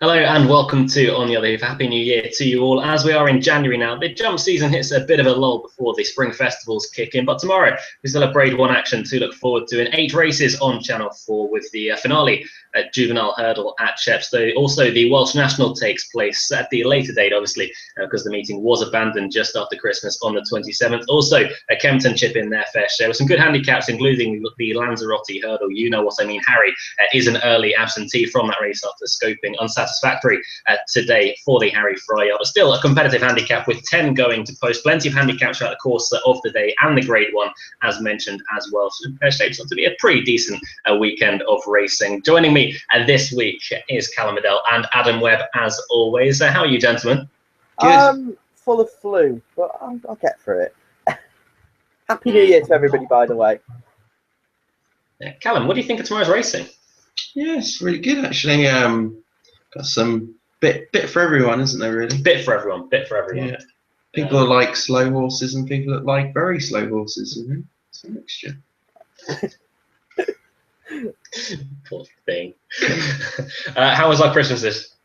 Hello and welcome to On the Other Hoof. Happy New Year to you all. As we are in January now, the jump season hits a bit of a lull before the spring festivals kick in. But tomorrow we still have Grade 1 action to look forward to in 8 races on Channel 4 with the finale at Juvenile Hurdle at Chepstow. Also, the Welsh National takes place at the later date, obviously, because the meeting was abandoned just after Christmas on the 27th. Also, a Kempton chip in their fair share with some good handicaps, including the Lanzarote Hurdle. You know what I mean. Harry is an early absentee from that race after scoping unsatisfactory today for the Harry Fry. But still a competitive handicap with 10 going to post. Plenty of handicaps throughout the course of the day and the Grade 1, as mentioned as well. So it shapes up to be a pretty decent weekend of racing. Joining me this week is Callum Adele and Adam Webb, as always. How are you, gentlemen? Good. Full of flu, but I'll get through it. Happy New Year to everybody, by the way. Yeah. Callum, what do you think of tomorrow's racing? Yeah, it's really good actually. Got some bit for everyone, isn't there? Really, bit for everyone. Yeah. People that like slow horses and people that like very slow horses. You know, it's a mixture. Poor thing. How was our Christmases?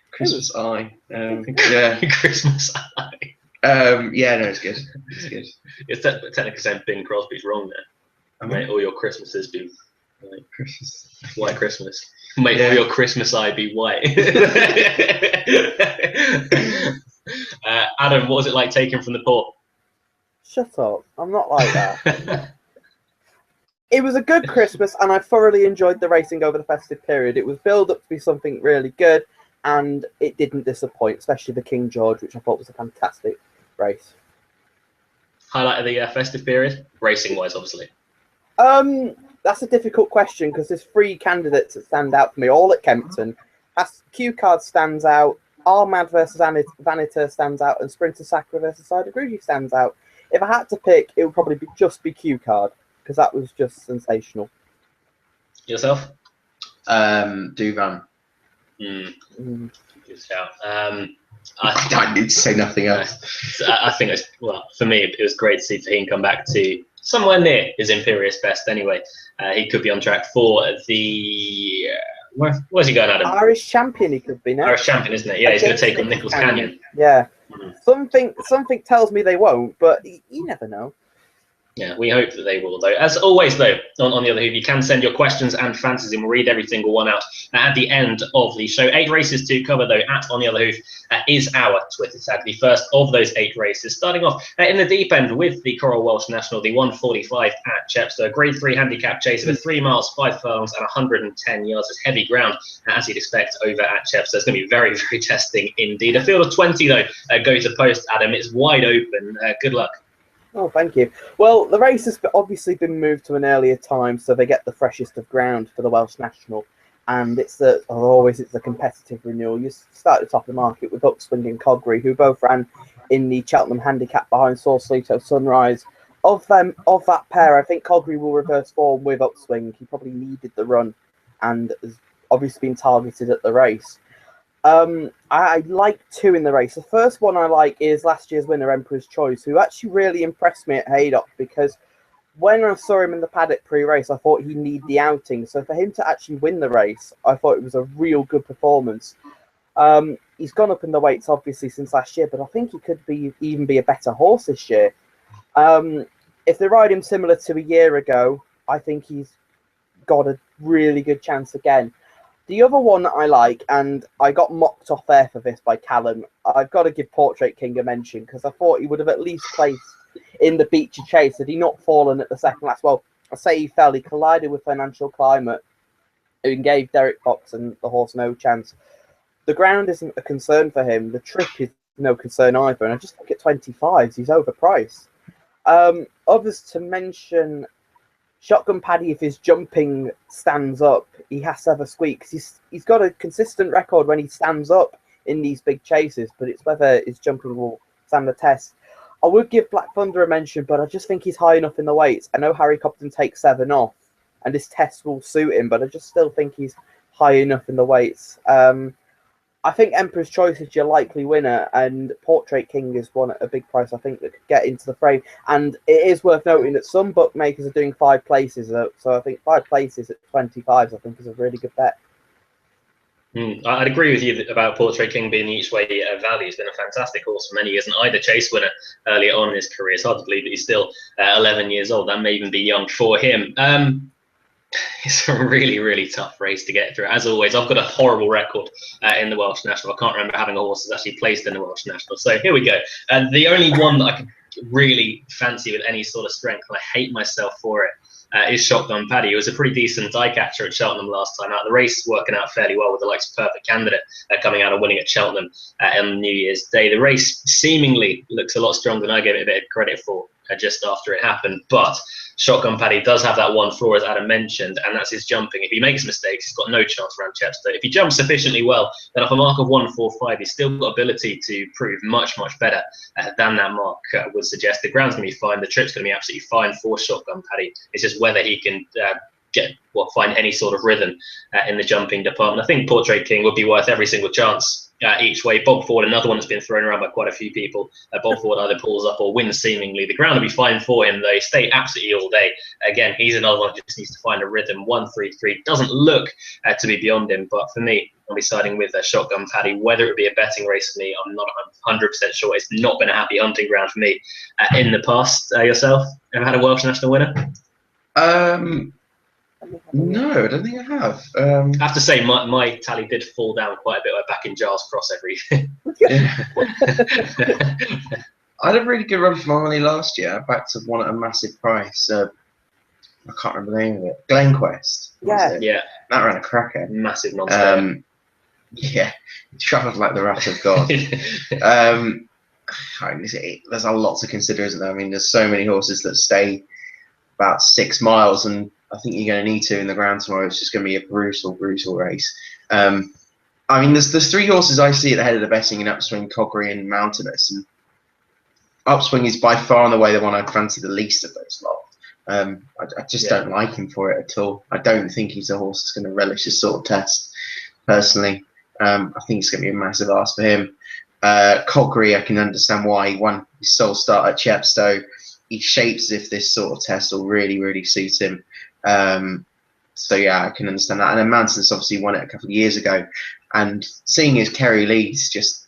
Christmas eye. Yeah. Christmas eye. Yeah, no, it's good. It's good. It's technically saying Bing Crosby's wrong there. May all your Christmases be like Christmas. White Christmas. May all your Christmas eye be white. Adam, what was it like taking from the port? Shut up. I'm not like that. It was a good Christmas, and I thoroughly enjoyed the racing over the festive period. It was built up to be something really good, and it didn't disappoint, especially the King George, which I thought was a fantastic race. Highlight of the festive period? Racing-wise, obviously. That's a difficult question because there's 3 candidates that stand out for me, all at Kempton. Q Card stands out, Armad versus Vanitas stands out, and Sprinter Sacra versus Cider Grugy stands out. If I had to pick, it would probably just be Q Card because that was just sensational. Yourself? Duvan. Good shout. I don't need to say nothing else. I think it's, well, for me, it was great to see Fahim come back to somewhere near his Imperious best anyway. He could be on track for the... where's he going, Adam? Irish champion he could be now. Irish champion, isn't it? Yeah, he's going to take on Nichols Canyon. Yeah. Something tells me they won't, but you never know. Yeah, we hope that they will, though. As always, though, on the other hoof, you can send your questions and fancies, and we'll read every single one out at the end of the show. 8 races to cover, though, at On the Other Hoof is our Twitter tag. The first of those 8 races, starting off in the deep end with the Coral Welsh National, the 145 at Chepstow. Grade 3 handicap chase over 3 miles, 5 furlongs, and 110 yards. It's heavy ground, as you'd expect, over at Chepstow. It's going to be very, very testing indeed. A field of 20, though, go to post, Adam. It's wide open. Good luck. Oh, thank you. Well, the race has obviously been moved to an earlier time, so they get the freshest of ground for the Welsh National. And it's a competitive renewal. You start at the top of the market with Upswing and Coggery, who both ran in the Cheltenham Handicap behind Sausalito Sunrise. Of that pair, I think Coggery will reverse form with Upswing. He probably needed the run and has obviously been targeted at the race. I like 2 in the race. The first one I like is last year's winner, Emperor's Choice, who actually really impressed me at Haydock because when I saw him in the paddock pre-race, I thought he needed the outing. So for him to actually win the race, I thought it was a real good performance. He's gone up in the weights, obviously, since last year, but I think he could even be a better horse this year. If they ride him similar to a year ago, I think he's got a really good chance again. The other one that I like, and I got mocked off air for this by Callum, I've got to give Portrait King a mention because I thought he would have at least placed in the Beecher Chase had he not fallen at the second last. Well, I say he fell. He collided with Financial Climate, who gave Derek Fox and the horse no chance. The ground isn't a concern for him. The trip is no concern either. And I just think at 25s, he's overpriced. Others to mention... Shotgun Paddy, if his jumping stands up, he has to have a squeak. Cause he's got a consistent record when he stands up in these big chases, but it's whether his jumping will stand the test. I would give Black Thunder a mention, but I just think he's high enough in the weights. I know Harry Cobden takes 7 off, and this test will suit him, but I just still think he's high enough in the weights. I think Emperor's Choice is your likely winner, and Portrait King is one at a big price, I think, that could get into the frame. And it is worth noting that some bookmakers are doing 5 places, so I think 5 places at 25s, I think, is a really good bet. I'd agree with you about Portrait King being the each way value. He's been a fantastic horse for many years, and either chase winner earlier on in his career. It's hard to believe that he's still 11 years old. That may even be young for him. It's a really, really tough race to get through. As always, I've got a horrible record in the Welsh National. I can't remember having a horse that's actually placed in the Welsh National. So here we go. The only one that I could really fancy with any sort of strength, and I hate myself for it, is Shotgun Paddy. He was a pretty decent die catcher at Cheltenham last time out. The race working out fairly well with the likes of Perfect Candidate coming out and winning at Cheltenham on New Year's Day. The race seemingly looks a lot stronger than I gave it a bit of credit for just after it happened, but Shotgun Paddy does have that one flaw, as Adam mentioned, and that's his jumping. If he makes mistakes, he's got no chance around Chepstow. If he jumps sufficiently well, then off a mark of 1.45, he's still got ability to prove much, much better than that mark would suggest. The ground's going to be fine. The trip's going to be absolutely fine for Shotgun Paddy. It's just whether he can find any sort of rhythm in the jumping department. I think Portrait King would be worth every single chance each way. Bob Ford, another one that's been thrown around by quite a few people. Bob Ford either pulls up or wins seemingly. The ground will be fine for him, though. He stay absolutely all day. Again, he's another one who just needs to find a rhythm. 1.33 doesn't look to be beyond him, but for me, I'll be siding with Shotgun Paddy. Whether it be a betting race for me, I'm not 100% sure. It's not been a happy hunting ground for me in the past. Yourself, ever had a Welsh National winner? No, I don't think I have. I have to say, my tally did fall down quite a bit. Back in Giles Cross every year. I had a really good run for my money last year. I backed to one at a massive price. I can't remember the name of it. Glenquest. Yeah. That ran a cracker. Massive monster. Yeah, travelled like the wrath of God. There's a lot to consider, isn't there? I mean, there's so many horses that stay about 6 miles, and I think you're going to need to in the ground tomorrow. It's just going to be a brutal, brutal race. I mean, there's 3 horses I see at the head of the betting in Upswing, Coggery, and Mountainous. And Upswing is by far and away the one I'd fancy the least of those lot. I just don't like him for it at all. I don't think he's a horse that's going to relish this sort of test, personally. I think it's going to be a massive ask for him. Coggery, I can understand why he won his sole start at Chepstow. He shapes as if this sort of test will really, really suit him. So yeah, I can understand that. And then Mountainous obviously won it a couple of years ago, and seeing as Kerry Lee's just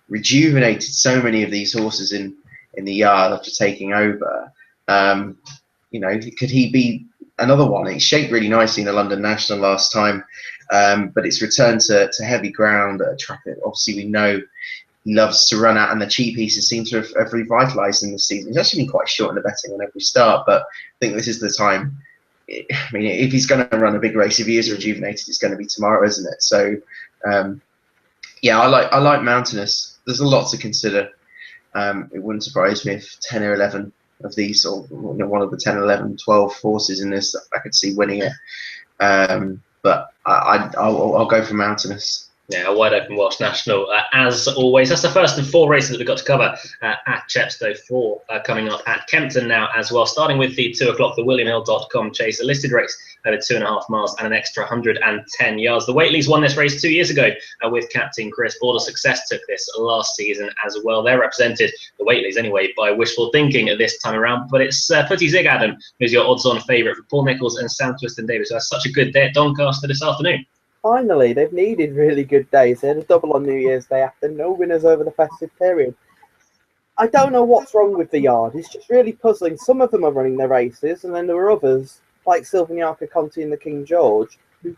rejuvenated so many of these horses in the yard after taking over, could he be another one? It shaped really nicely in the London National last time, but it's returned to heavy ground at a track that obviously we know he loves to run at, and the cheap pieces seem to have revitalised in this season. He's actually been quite short in the betting on every start, but I think this is the time. I mean, if he's going to run a big race, if he is rejuvenated, it's going to be tomorrow, isn't it? So, yeah, I like Mountainous. There's a lot to consider. It wouldn't surprise me if 10 or 11 of these, or one of the 10, 11, 12 horses in this, I could see winning it. But I'll go for Mountainous. Yeah, a wide open Welsh National, as always. That's the first of 4 races that we've got to cover at Chepstow. 4 coming up at Kempton now as well. Starting with the 2 o'clock, the WilliamHill.com Chase, a listed race over 2.5 miles and an extra 110 yards. The Whateleys won this race 2 years ago with Captain Chris. Border Success took this last season as well. They're represented, the Whateleys anyway, by Wishful Thinking this time around. But it's Putty Zig, Adam, who's your odds-on favourite for Paul Nichols and Sam Twiston Davis. So that's such a good day at Doncaster this afternoon. Finally, they've needed really good days. They had a double on New Year's Day after no winners over the festive period. I don't know what's wrong with the yard. It's just really puzzling. Some of them are running their races, and then there were others, like Sylvanarca Conti and the King George, who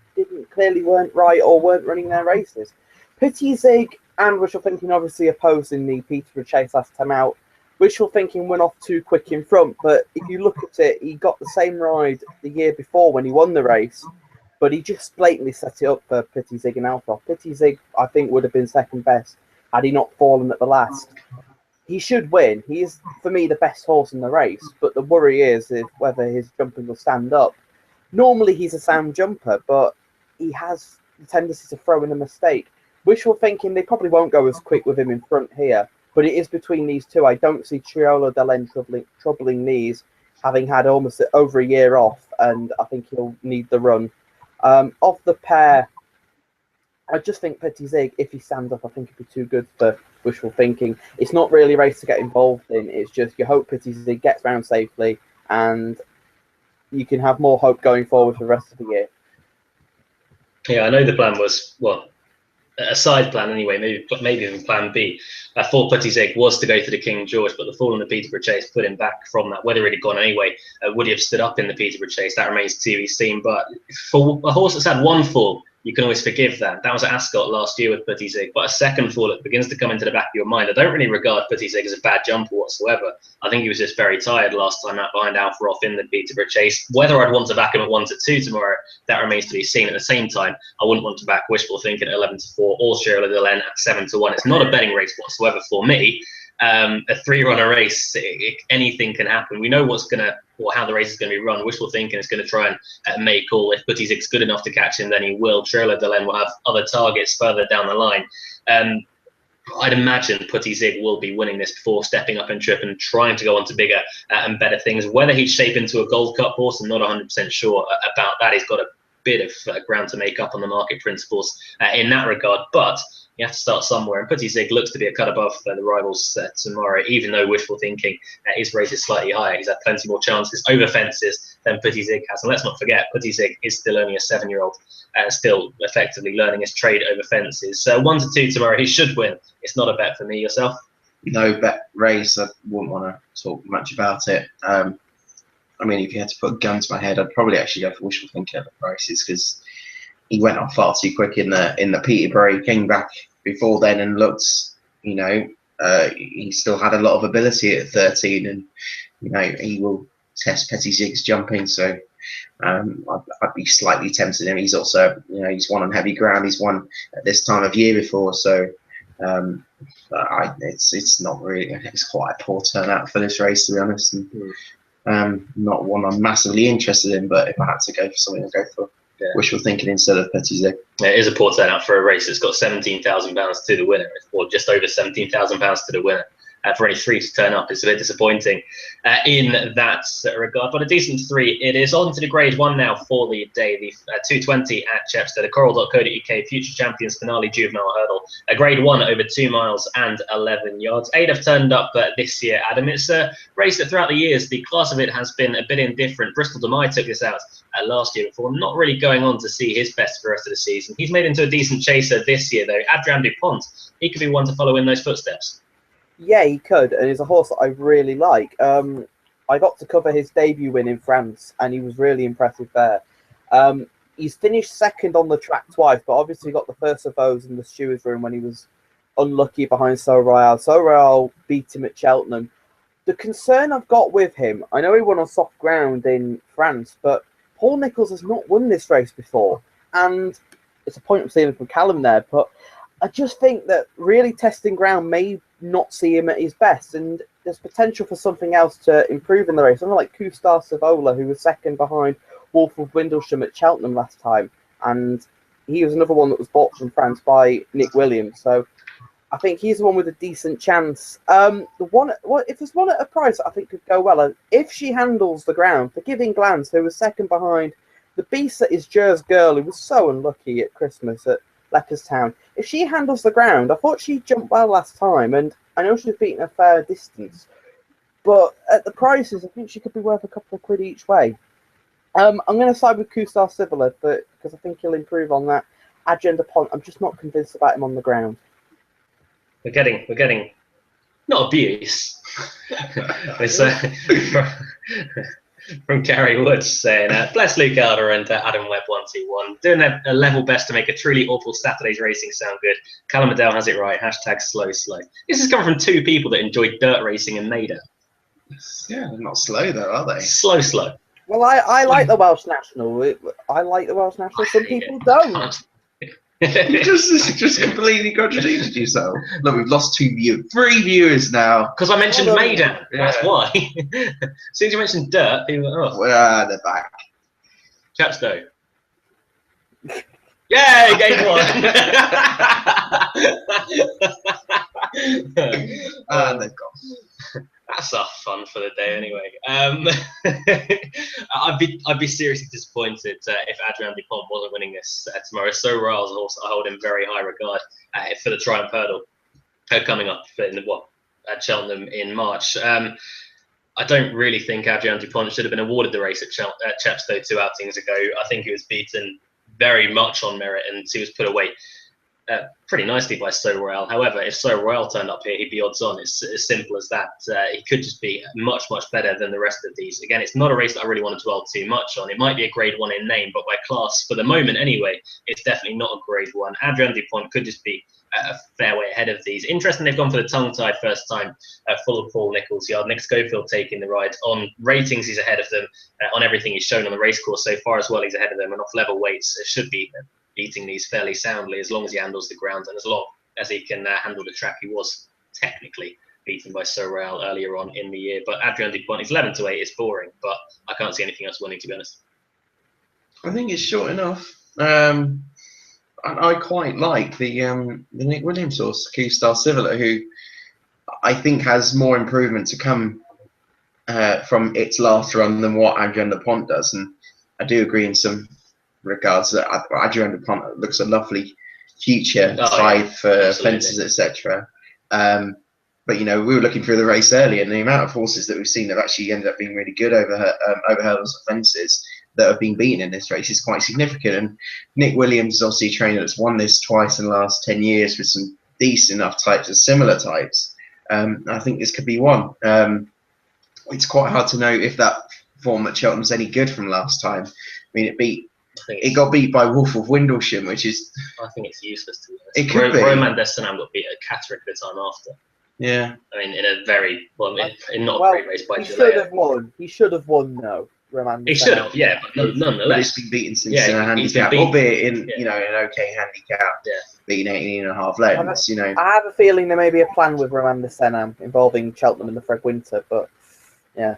clearly weren't right or weren't running their races. Pity Zig and Wishful Thinking obviously opposed in the Peterborough Chase last time out. Wishful Thinking went off too quick in front, but if you look at it, he got the same ride the year before when he won the race. But he just blatantly set it up for Pity Zig and Alpha. Pity Zig, I think, would have been second best had he not fallen at the last. He should win. He is, for me, the best horse in the race. But the worry is whether his jumping will stand up. Normally, he's a sound jumper, but he has the tendency to throw in a mistake. Wishful Thinking, they probably won't go as quick with him in front here. But it is between these two. I don't see Triolo Delen troubling knees, having had almost over a year off. And I think he'll need the run. Of the pair, I just think Pity Zig, if he stands up, I think it'd be too good for Wishful Thinking. It's not really a race to get involved in. It's just you hope Pity Zig gets round safely, and you can have more hope going forward for the rest of the year. Yeah, I know the plan was, well, a side plan anyway, maybe even plan B for Putty was to go to the King George, but the fall in the Peterborough Chase put him back from that. Whether he'd gone anyway, would he have stood up in the Peterborough Chase? That remains to be seen. But for a horse that's had one fall, you can always forgive that. That was at Ascot last year with Putty Zig, but a second fall, it begins to come into the back of your mind. I don't really regard Putty Zig as a bad jumper whatsoever. I think he was just very tired last time out behind Alpha Off in the Peterborough Chase. Whether I'd want to back him at 1-2 tomorrow, that remains to be seen. At the same time, I wouldn't want to back Wishful Thinking at 11-4 or Shirley Delen at 7-1. It's not a betting race whatsoever for me. A three-runner race, anything can happen. We know how the race is going to be run. Wishful Thinking is going to try and make all. If Putty Zig's good enough to catch him, then he will. Shirley Delen will have other targets further down the line. I'd imagine Putty Zig will be winning this before stepping up in trip and trying to go on to bigger and better things. Whether he'd shape into a Gold Cup horse, I'm not 100% sure about that. He's got a bit of ground to make up on the market principles in that regard, but you have to start somewhere. And Putty Zig looks to be a cut above the rivals tomorrow, even though Wishful Thinking his race is slightly higher. He's had plenty more chances over fences than Putty Zig has. And let's not forget, Putty Zig is still only a 7-year-old, still effectively learning his trade over fences. So 1-2 tomorrow, he should win. It's not a bet for me. Yourself? No bet race. I wouldn't want to talk much about it. I mean, if you had to put a gun to my head, I'd probably actually go for Wishful Thinking at the prices, because he went off far too quick in the Peterborough. He came back before then and looked, he still had a lot of ability at 13, and he will test Putty Zig's jumping. So I'd be slightly tempted him. He's also, he's won on heavy ground. He's won at this time of year before, so it's not really. It's quite a poor turnout for this race, to be honest. And, not one I'm massively interested in, but if I had to go for something, I'd go for Wishful Thinking instead of Putty Zig. It is a poor turnout for a race that's got £17,000 to the winner, or just over £17,000 to the winner. For only 3 to turn up, it's a bit disappointing in that regard. But a decent 3 it is. On to the Grade 1 now for the day. The 220 at Chepstow, the coral.co.uk Future Champions Finale Juvenile Hurdle. A Grade 1 over 2 miles and 11 yards. 8 have turned up this year, Adam. It's a race that throughout the years, the class of it has been a bit indifferent. Bristol Demai took this out last year before, not really going on to see his best for the rest of the season. He's made into a decent chaser this year, though. Adrian Dupont, he could be one to follow in those footsteps. Yeah, he could, and he's a horse that I really like. I got to cover his debut win in France, and he was really impressive there. He's finished second on the track twice, but obviously got the first of those in the Stewards Room when he was unlucky behind So Royale. So Royale beat him at Cheltenham. The concern I've got with him, I know he won on soft ground in France, but Paul Nicholls has not won this race before, and it's a point I'm seeing from Callum there, but I just think that really testing ground may not see him at his best, and there's potential for something else to improve in the race. Someone like Kustar Savola, who was second behind Wolf of Windlesham at Cheltenham last time, and he was another one that was bought from France by Nick Williams. So I think he's the one with a decent chance. If there's one at a price that I think could go well, if she handles the ground, Forgiving Glance, who was second behind the beast that is Jer's Girl, who was so unlucky at Christmas at Leopardstown. If she handles the ground, I thought she jumped well last time, and I know she's beaten a fair distance, but at the prices, I think she could be worth a couple of quid each way. I'm going to side with Kustar Savola because I think he'll improve on that. Adrian Dupont, I'm just not convinced about him on the ground. We're getting not abuse. It's from Gary Woods saying, bless Luke Elder and Adam Webb 121. Doing their level best to make a truly awful Saturday's racing sound good. Callum Adele has it right. # slow. This is coming from 2 people that enjoy dirt racing in Maida. Yeah, they're not slow though, are they? Slow. Well, I like the Welsh National. I like the Welsh National. Some people don't. You just completely contradicted yourself. Look, we've lost 3 viewers now. Because I mentioned Maida. That's why. As soon as you mentioned dirt, people were like, oh. Well, they're back. Chepstow. Yay, game 1. And they've gone. That's our fun for the day, anyway. I'd be seriously disappointed if Adrian Dupont wasn't winning this tomorrow. So Royals also hold in very high regard for the Triumph Hurdle coming up at Cheltenham in March. I don't really think Adrian Dupont should have been awarded the race at Chepstow 2 outings ago. I think he was beaten very much on merit, and he was put away pretty nicely by So Royale. However, if So Royale turned up here, he'd be odds on. It's as simple as that. He could just be much, much better than the rest of these. Again, it's not a race that I really want to dwell too much on. It might be a grade 1 in name, but by class, for the moment anyway, it's definitely not a grade 1. Adrian Dupont could just be a fair way ahead of these. Interesting, they've gone for the tongue-tied first time, full of Paul Nicholls' yard. Nick Schofield taking the ride. On ratings, he's ahead of them. On everything he's shown on the race course so far as well, he's ahead of them. And off level weights, it should be beating these fairly soundly as long as he handles the ground and as long as he can handle the track. He was technically beaten by So Royale earlier on in the year. But Adrian Dupont, he's 11-8. It's boring, but I can't see anything else winning, to be honest. I think it's short enough. I quite like the Nick Williams horse, Keystar Civila, who I think has more improvement to come from its last run than what Adrian Dupont does. And I do agree in some regards that Adrian Dupont looks a lovely future type for fences, etc. But you know, we were looking through the race earlier, and the amount of horses that we've seen have actually ended up being really good over hurdles and fences that have been beaten in this race is quite significant. And Nick Williams is obviously a trainer that's won this twice in the last 10 years with some decent enough types and similar types. I think this could be one. It's quite hard to know if that form at Cheltenham's any good from last time. I mean, it got beat by Wolf of Windlesham, which is... I think it's useless to be honest. It could be. Roman Destanam got beat at Catterick the time after. Yeah. I mean, in a very... Well, in not a great race by He should have won. He should have won, though. He should have, yeah, but nonetheless. He's been beaten since in a handicap, albeit in you know an okay handicap, beating 18.5 lengths. You know, I have a feeling there may be a plan with Roman Senam involving Cheltenham and the Fred Winter, but yeah.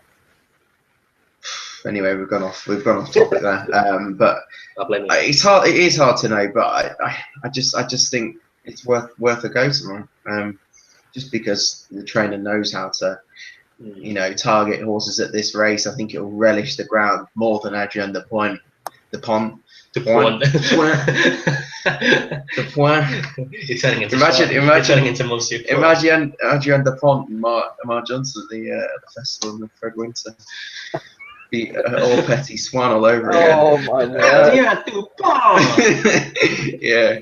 Anyway, we've gone off topic there. But I blame you. It's hard. It is hard to know, but I just think it's worth a go tomorrow. Just because the trainer knows how to. You know, target horses at this race. I think it will relish the ground more than Adrian Dupont. You're turning into Monsieur. Imagine Adrian Dupont and Mark Johnson at the festival of Fred Winter. Be all Petit Swan all over again. Oh my word! Yeah.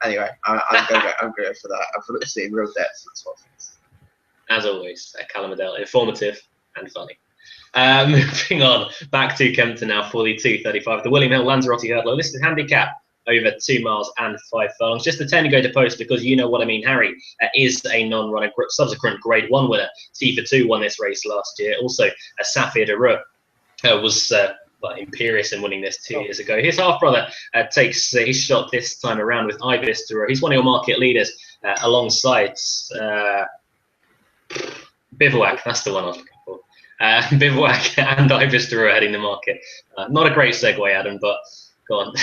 Anyway, I'm going to go for that. I've looked to see in real depth. That's what I think. As always, Callum Adele, informative and funny. Moving on, back to Kempton now, 42.35. The William Hill Lanzarote hurdler, listed handicap over 2 miles and 5 furlongs. Just a 10 to go to post because you know what I mean. Harry is a non-runner, subsequent Grade 1 winner. T for 2 won this race last year. Also, Safir de Reux was imperious in winning this 2 years ago. His half-brother takes his shot this time around with Ibis de Reux. He's one of your market leaders alongside... Bivouac, that's the one I was looking for. Bivouac and Ibis de Reux heading the market. Not a great segue, Adam, but go on.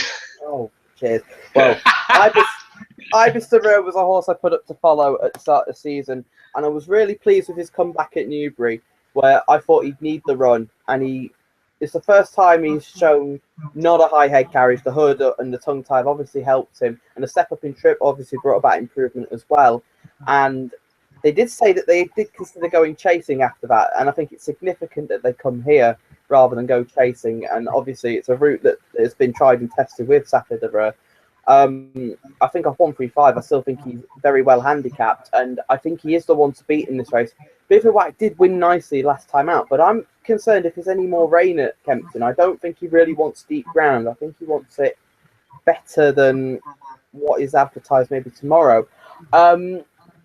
Oh, cheers. Well, Ibis de Reux was a horse I put up to follow at the start of the season, and I was really pleased with his comeback at Newbury, where I thought he'd need the run, and it's the first time he's shown not a high head carriage. The hood and the tongue tie obviously helped him, and the step up in trip obviously brought about improvement as well. And they did say that they did consider going chasing after that, and I think it's significant that they come here rather than go chasing. And obviously, it's a route that has been tried and tested with Safir de Reux. I think off 135, I still think he's very well handicapped, and I think he is the one to beat in this race. Bivouac did win nicely last time out, but I'm concerned if there's any more rain at Kempton. I don't think he really wants deep ground. I think he wants it better than what is advertised maybe tomorrow.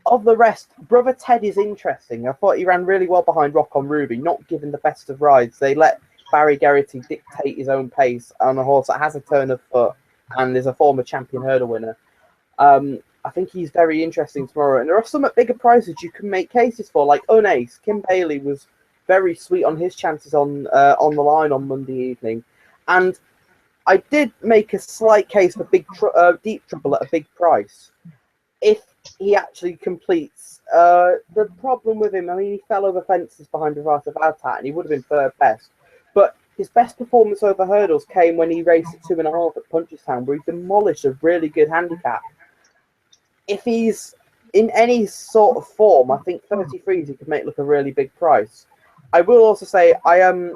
Of the rest, Brother Ted is interesting. I thought he ran really well behind Rock on Ruby, not given the best of rides. They let Barry Geraghty dictate his own pace on a horse that has a turn of foot and is a former champion hurdle winner. I think he's very interesting tomorrow. And there are some at bigger prices you can make cases for, like Unace. Kim Bailey was very sweet on his chances on the line on Monday evening. And I did make a slight case for Deep Trouble at a big price. If he actually completes. The problem with him, I mean, he fell over fences behind Rivata Valtat and he would have been third best. But his best performance over hurdles came when he raced at 2.5 at Punchestown, where he demolished a really good handicap. If he's in any sort of form, I think 33s he could make look a really big price. I will also say I am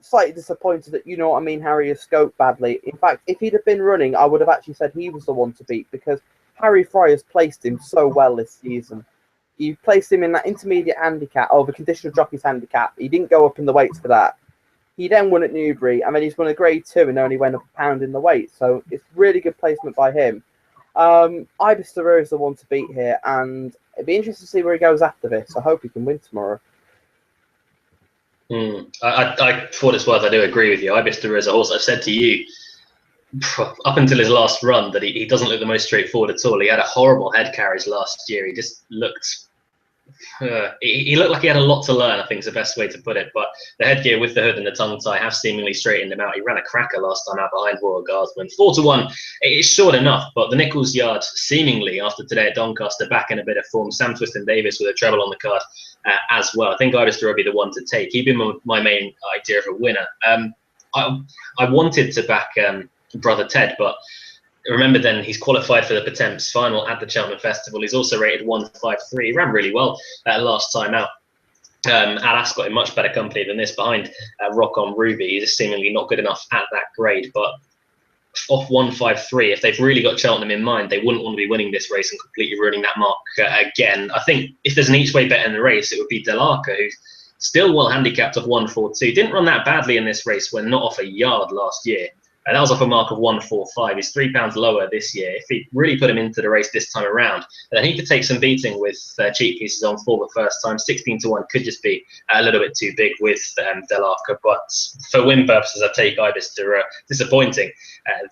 slightly disappointed that, you know what I mean, Harry has scoped badly. In fact, if he'd have been running, I would have actually said he was the one to beat, because Harry Fry has placed him so well this season. You placed him in that intermediate handicap, or the conditional jockey's handicap. He didn't go up in the weights for that. He then won at Newbury, and then he's won a grade 2 and only went up a pound in the weight. So it's really good placement by him. Ibis Thoreau is the one to beat here, and it'd be interesting to see where he goes after this. I hope he can win tomorrow. I for what it's worth, I do agree with you. Ibis Thoreau is a horse. I've said to you up until his last run that he doesn't look the most straightforward at all. He had a horrible head carriage last year. He just looked. He looked like he had a lot to learn, I think is the best way to put it. But the headgear with the hood and the tongue tie have seemingly straightened him out. He ran a cracker last time out behind Royal Guardsman. 4-1, it's short enough, but the Nichols Yard seemingly after today at Doncaster back in a bit of form. Sam Twiston Davis with a treble on the card as well. I think Ibis Thoreau will be the one to take. He'd be my main idea of a winner. I wanted to back Brother Ted, but remember then he's qualified for the Potemps final at the Cheltenham Festival. He's also rated 153. He ran really well last time out. Al Ascot in much better company than this behind Rock on Ruby. He's seemingly not good enough at that grade, but off 153, if they've really got Cheltenham in mind, they wouldn't want to be winning this race and completely ruining that mark again. I think if there's an each way bet in the race, it would be Delarca, who's still well handicapped of 142. Didn't run that badly in this race when not off a yard last year. And that was off a mark of 145. He's £3 lower this year. If he really put him into the race this time around, then he could take some beating with cheap pieces on for the first time. 16-1 could just be a little bit too big with Delarca. But for win purposes, I take Ibis Thoreau. Disappointing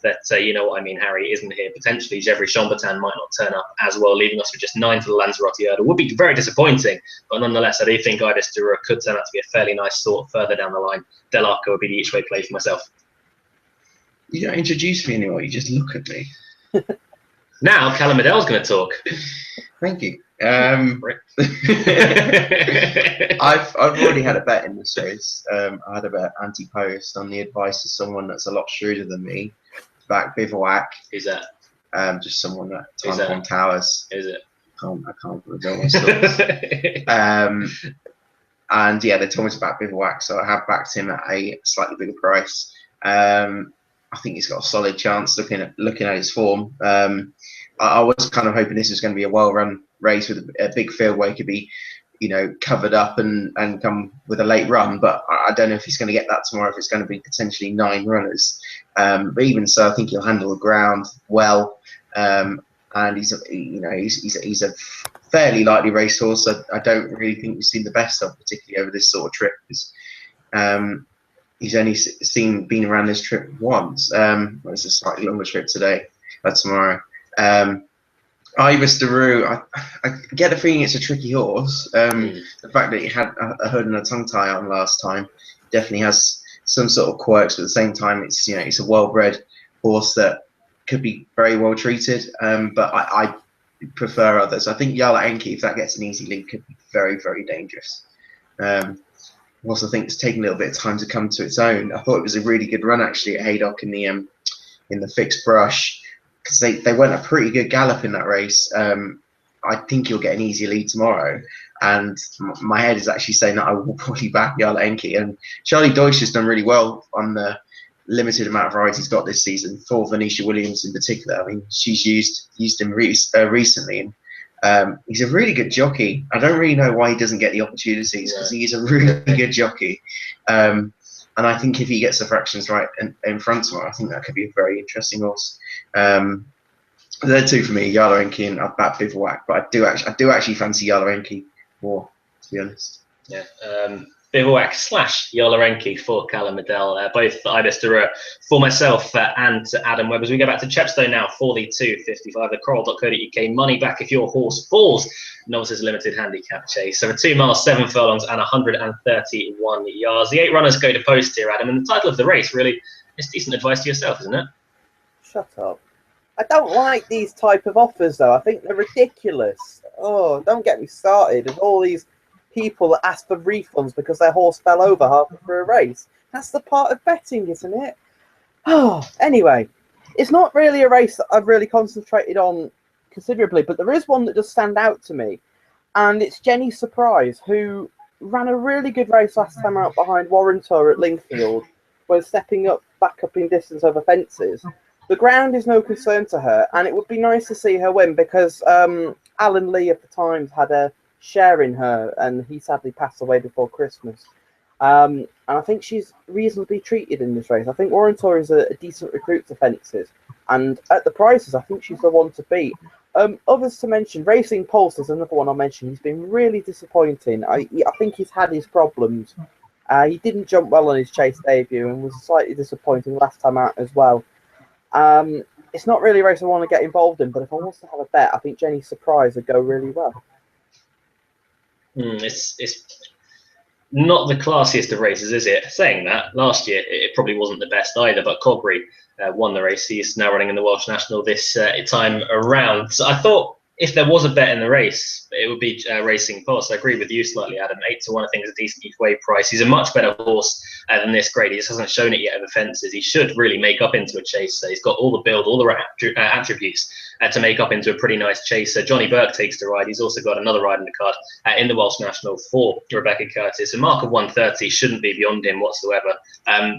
that, you know what I mean, Harry isn't here. Potentially, Jeffrey Chambertin might not turn up as well, leaving us with just 9 for the Lanzarote hurdle. Would be very disappointing. But nonetheless, I do think Ibis Thoreau could turn out to be a fairly nice sort further down the line. Delarca would be the each way play for myself. You don't introduce me anymore. You just look at me. Now Callum Liddell's going to talk. Thank you. I've already had a bet in this race. I had a bet anti-post on the advice of someone that's a lot shrewder than me. Back Bivouac. Who's that? Just someone that on Towers. Is it? I can't reveal my source. And yeah, they told me to back Bivouac, so I have backed him at a slightly bigger price. I think he's got a solid chance looking at his form. I was kind of hoping this was going to be a well-run race with a big field where he could be, you know, covered up and come with a late run. But I don't know if he's going to get that tomorrow. If it's going to be potentially 9 runners. But even so, I think he'll handle the ground well. And he's a fairly lightly racehorse. I don't really think we've seen the best of, particularly over this sort of trip. Because, he's only been around this trip once. It's a slightly longer trip tomorrow. Ibis Thoreau, I get the feeling it's a tricky horse. The fact that he had a hood and a tongue tie on last time definitely has some sort of quirks, but at the same time, it's a well-bred horse that could be very well treated. But I prefer others. I think Yala Enki, if that gets an easy lead, could be very, very dangerous. Also, I think it's taken a little bit of time to come to its own. I thought it was a really good run actually at Haydock in the fixed brush, because they went a pretty good gallop in that race. I think he'll get an easy lead tomorrow, and my head is actually saying that I will probably back Yala Enki. And Charlie Deutsch has done really well on the limited amount of rides he's got this season, for Venetia Williams in particular. I mean, she's used him recently. And, he's a really good jockey. I don't really know why he doesn't get the opportunities, because he's a really good jockey. And I think if he gets the fractions right in front tomorrow, I think that could be a very interesting horse. They're 2 for me, Yala Enki and I've backed Bivouac, but I do actually fancy Yala Enki more, to be honest. Yeah. Bivouac / Yala Enki for Callum Liddell, both Ibis Thoreau for myself and Adam Webb. As we go back to Chepstow now for the 255, the coral.co.uk money back if your horse falls. Novices limited handicap chase. So for 2 miles, 7 furlongs and 131 yards. The 8 runners go to post here, Adam. And the title of the race, really, is decent advice to yourself, isn't it? Shut up. I don't like these type of offers, though. I think they're ridiculous. Oh, don't get me started. There's all these people that ask for refunds because their horse fell over halfway through a race. That's the part of betting, isn't it? Oh, anyway, it's not really a race that I've really concentrated on considerably, but there is one that does stand out to me, and it's Jenny Surprise, who ran a really good race last time out behind Warrentor at Lingfield, when stepping back up in distance over fences. The ground is no concern to her, and it would be nice to see her win because Alan Lee of the Times had a share in her, and he sadly passed away before Christmas. And I think she's reasonably treated in this race. I think Warrentor is a decent recruit to fences, and at the prices, I think she's the one to beat. Others to mention, Racing Pulse is another one I mentioned. He's been really disappointing. I think he's had his problems. He didn't jump well on his chase debut and was slightly disappointing last time out as well. It's not really a race I want to get involved in, but if I was to have a bet, I think Jenny's Surprise would go really well. It's not the classiest of races, is it? Saying that, last year it probably wasn't the best either, but Cobry won the race. He's now running in the Welsh National this time around. So I thought if there was a bet in the race, it would be Racing Pulse. I agree with you slightly, Adam. 8-1, I think, is a decent each way price. He's a much better horse than this grade. He just hasn't shown it yet over fences. He should really make up into a chaser. He's got all the build, all the attributes to make up into a pretty nice chaser. Johnny Burke takes the ride. He's also got another ride in the card in the Welsh National for Rebecca Curtis. A mark of 130 shouldn't be beyond him whatsoever.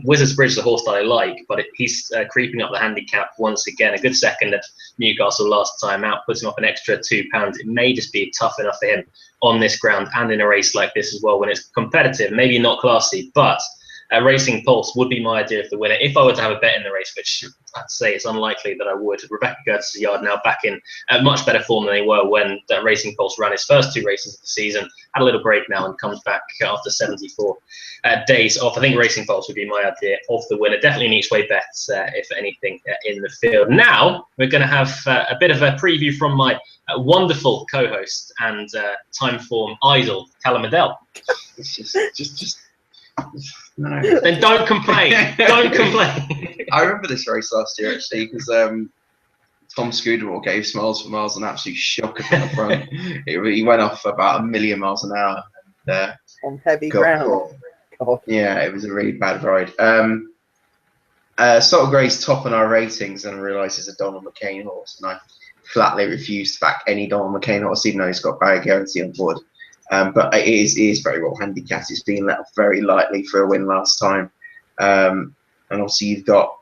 Wizards Bridge is a horse that I like, but he's creeping up the handicap once again. A good second at Newcastle last time out puts him up an extra £2. It may just be tough enough for him on this ground and in a race like this as well when it's competitive, maybe not classy, but Racing Pulse would be my idea of the winner. If I were to have a bet in the race, which I'd say it's unlikely that I would, Rebecca Curtis' yard now back in much better form than they were when Racing Pulse ran his first 2 races of the season. Had a little break now and comes back after 74 days off. I think Racing Pulse would be my idea of the winner. Definitely an each way bet, if anything, in the field. Now we're going to have a bit of a preview from my wonderful co-host and time form idol, Callum Adele. It's just no. Then don't complain. Don't complain. I remember this race last year actually because Tom Scudamore gave Smiles for Miles an absolute shocker from the front. He went off about 1,000,000 miles an hour. And, on heavy ground. Yeah, it was a really bad ride. Salt of Grey's top on our ratings, and I realised it's a Donald McCain horse, and I flatly refused to back any Donald McCain horse, even though he's got Barrier Guarantee on board. But it is very well handicapped. It's been let off very lightly for a win last time. And obviously you've got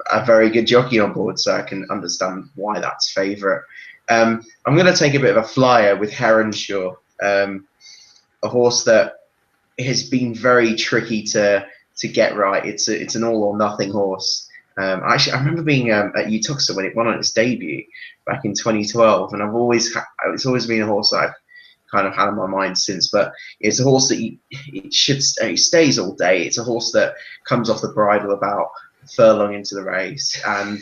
a very good jockey on board, so I can understand why that's favourite. I'm going to take a bit of a flyer with Heronshaw, a horse that has been very tricky to get right. It's an all or nothing horse. Actually, I remember being at Uttoxeter when it won on its debut back in 2012, and it's always been a horse that I've kind of had in my mind since. But it's a horse that it stays all day. It's a horse that comes off the bridle about a furlong into the race and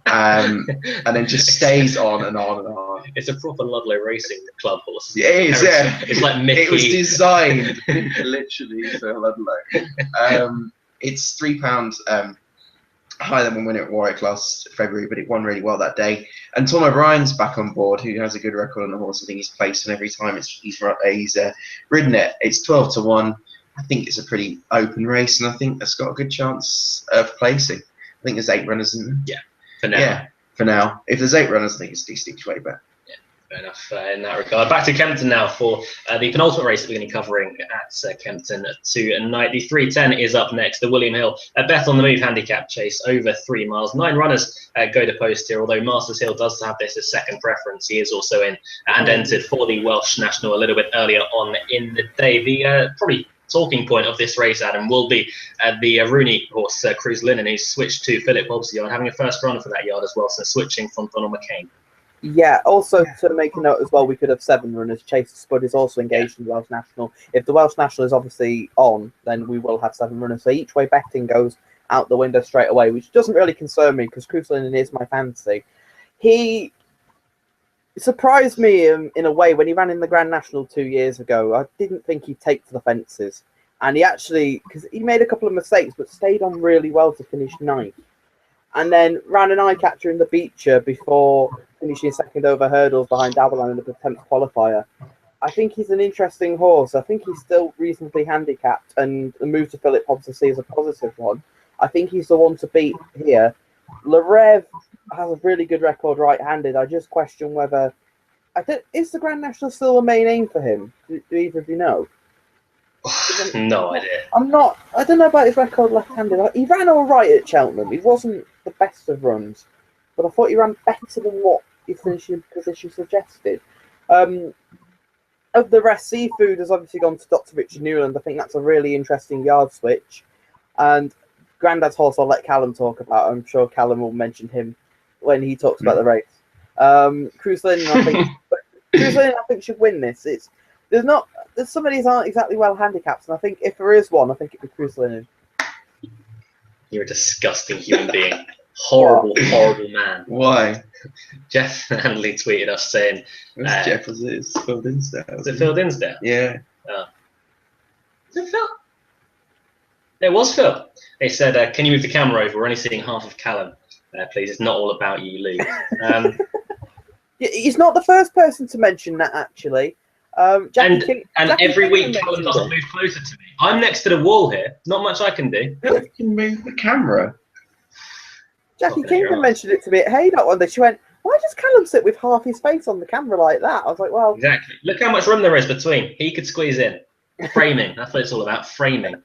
then just stays on and on and on. It's a proper Ludlow Racing Club horse. Yeah, it is. Yeah, it's like Mickey. It was designed literally for Ludlow. It's £3 higher than when we won it at Warwick last February, but it won really well that day. And Tom O'Brien's back on board, who has a good record on the horse. I think he's placed, and every time he's ridden it, it's 12-1. I think it's a pretty open race, and I think it's got a good chance of placing. I think there's 8 runners in there. Yeah, for now. Yeah, for now. If there's 8 runners, I think it's a decent each way bet. Fair enough in that regard. Back to Kempton now for the penultimate race that we're going to be covering at Kempton tonight. The 3:10 is up next. The William Hill bet on the move handicap chase over 3 miles. 9 runners go to post here, although Masters Hill does have this as second preference. He is also in and entered for the Welsh National a little bit earlier on in the day. The probably talking point of this race, Adam, will be the Rooney horse, Cruz Linen, who's switched to Philip Hobbs' yard, having a first run for that yard as well, so switching from Donald McCain. Yeah, also to make a note as well, we could have 7 runners. Chase Spud is also engaged in the Welsh National. If the Welsh National is obviously on, then we will have 7 runners. So each way betting goes out the window straight away, which doesn't really concern me because Cruz Linen is my fantasy. He surprised me in a way when he ran in the Grand National 2 years ago. I didn't think he'd take to the fences. And he actually, because he made a couple of mistakes, but stayed on really well to finish 9th. And then ran an eye catcher in the Beecher before finishing second over hurdles behind Avalon in the 10th qualifier. I think he's an interesting horse. I think he's still reasonably handicapped, and the move to Philip Hobbs to see is a positive one. I think he's the one to beat here. Larev has a really good record right-handed. I just question whether... is the Grand National still the main aim for him? Do either of you know? No idea. I don't know about his record left-handed. He ran all right at Cheltenham. He wasn't the best of runs, but I thought he ran better than what his finishing position suggested. Of the rest, Seafood has obviously gone to Dr. Richard Newland. I think that's a really interesting yard switch. And Grandad's horse, I'll let Callum talk about. I'm sure Callum will mention him when he talks about the race. Cruise Linen, I think should win this. There's some of these aren't exactly well handicapped, and I think if there is one, I think it'd be Cruise Linen. You're a disgusting human being. Horrible, horrible man. Why? Jeff Handley tweeted us saying, Jeff, was it Phil Dinsdale? Was it Phil Dinsdale? Yeah. Was it Phil? It was Phil. They said, can you move the camera over? We're only seeing half of Callum. Please, it's not all about you, Luke. He's not the first person to mention that, actually. Jackie every week Callum doesn't move closer to me. I'm next to the wall here. Not much I can do. You can move the camera. Jackie Kingdom mentioned it to me at Haydock one day. She went, "Why does Callum sit with half his face on the camera like that?" I was like, "Well, exactly. Look how much room there is between. He could squeeze in. Framing. That's what it's all about. Framing."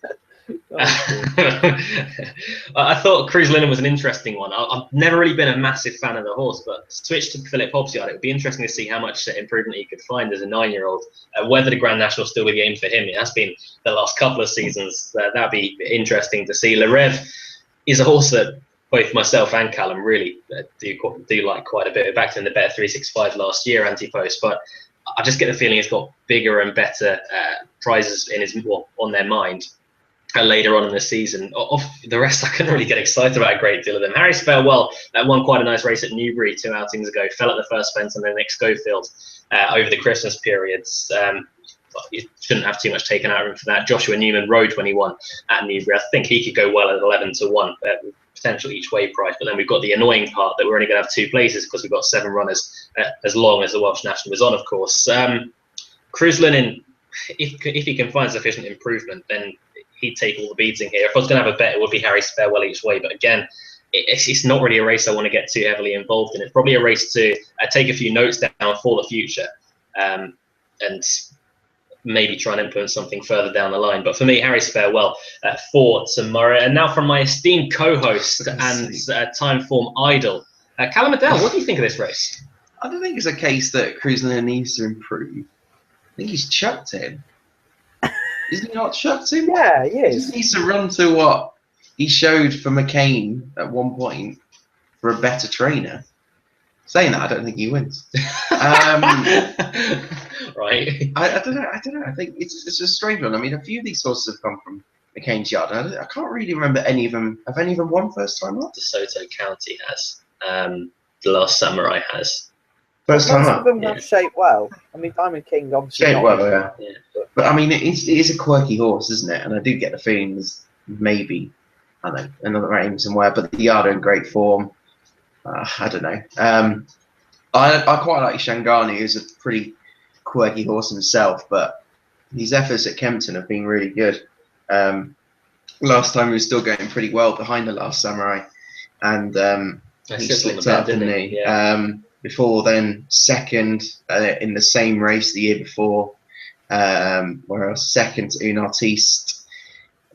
I thought Cruise Linen was an interesting one. I've never really been a massive fan of the horse, but switch to Philip Hobbsyard. It would be interesting to see how much improvement he could find as a 9-year-old. Whether the Grand National still be the aim for him. It has been the last couple of seasons. That'd be interesting to see. Le Rêve is a horse that both myself and Callum really do like quite a bit. Back in the better 365 last year, anti-post, but I just get the feeling he's got bigger and better prizes on their mind later on in the season. Of the rest, I couldn't really get excited about a great deal of them. Harry's Farewell won quite a nice race at Newbury 2 outings ago, fell at the first fence and then Nick Schofield over the Christmas periods. You shouldn't have too much taken out of him for that. Joshua Newman rode when he won at Newbury. I think he could go well at 11-1, potential each way price. But then we've got the annoying part that we're only going to have 2 places because we've got 7 runners as long as the Welsh National is on, of course. Cruise Linen, if he can find sufficient improvement, then he'd take all the beating here. If I was going to have a bet, it would be Harry's Farewell each way. But again, it's not really a race I want to get too heavily involved in. It's probably a race to take a few notes down for the future and maybe try and influence something further down the line. But for me, Harry's Farewell for tomorrow. And now from my esteemed co-host and time-form idol, Callum Adele, what do you think of this race? I don't think it's a case that Cruise Linen needs to improve. I think he's chucked him. Isn't he not chucked him? Yeah, he is. He just needs to run to what he showed for McCain at one point for a better trainer. Saying that, I don't think he wins. Right. I don't know. I think it's a strange one. I mean, a few of these horses have come from McCain's yard. I can't really remember any of them. Have any of them won first time up? DeSoto County has. The Last Samurai has. First time Most up. of them have shaped well. I mean, Diamond King obviously. Shaped not. well, yeah. But I mean, it is a quirky horse, isn't it? And I do get the feeling there's maybe, I don't know, another aim somewhere. But the yard are in great form. I don't know. I quite like Shangani, who's a pretty quirky horse himself, but his efforts at Kempton have been really good. Last time he was still going pretty well behind the Last Samurai, and he slipped up, didn't he? Yeah. Before then, second in the same race the year before, whereas second to Un Artiste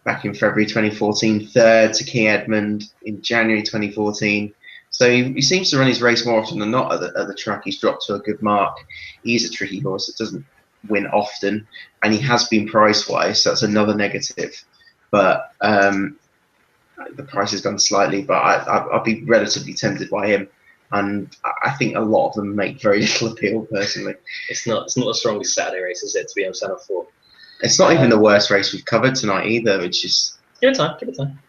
back in February 2014, third to King Edmund in January 2014. So he seems to run his race more often than not at the track. He's dropped to a good mark. He's a tricky horse that doesn't win often, and he has been price-wise, so that's another negative. But the price has gone slightly, but I'd be relatively tempted by him. And I think a lot of them make very little appeal, personally. It's not the strongest Saturday race, is it, to be on Channel 4? It's not even the worst race we've covered tonight either, which is... Give it time.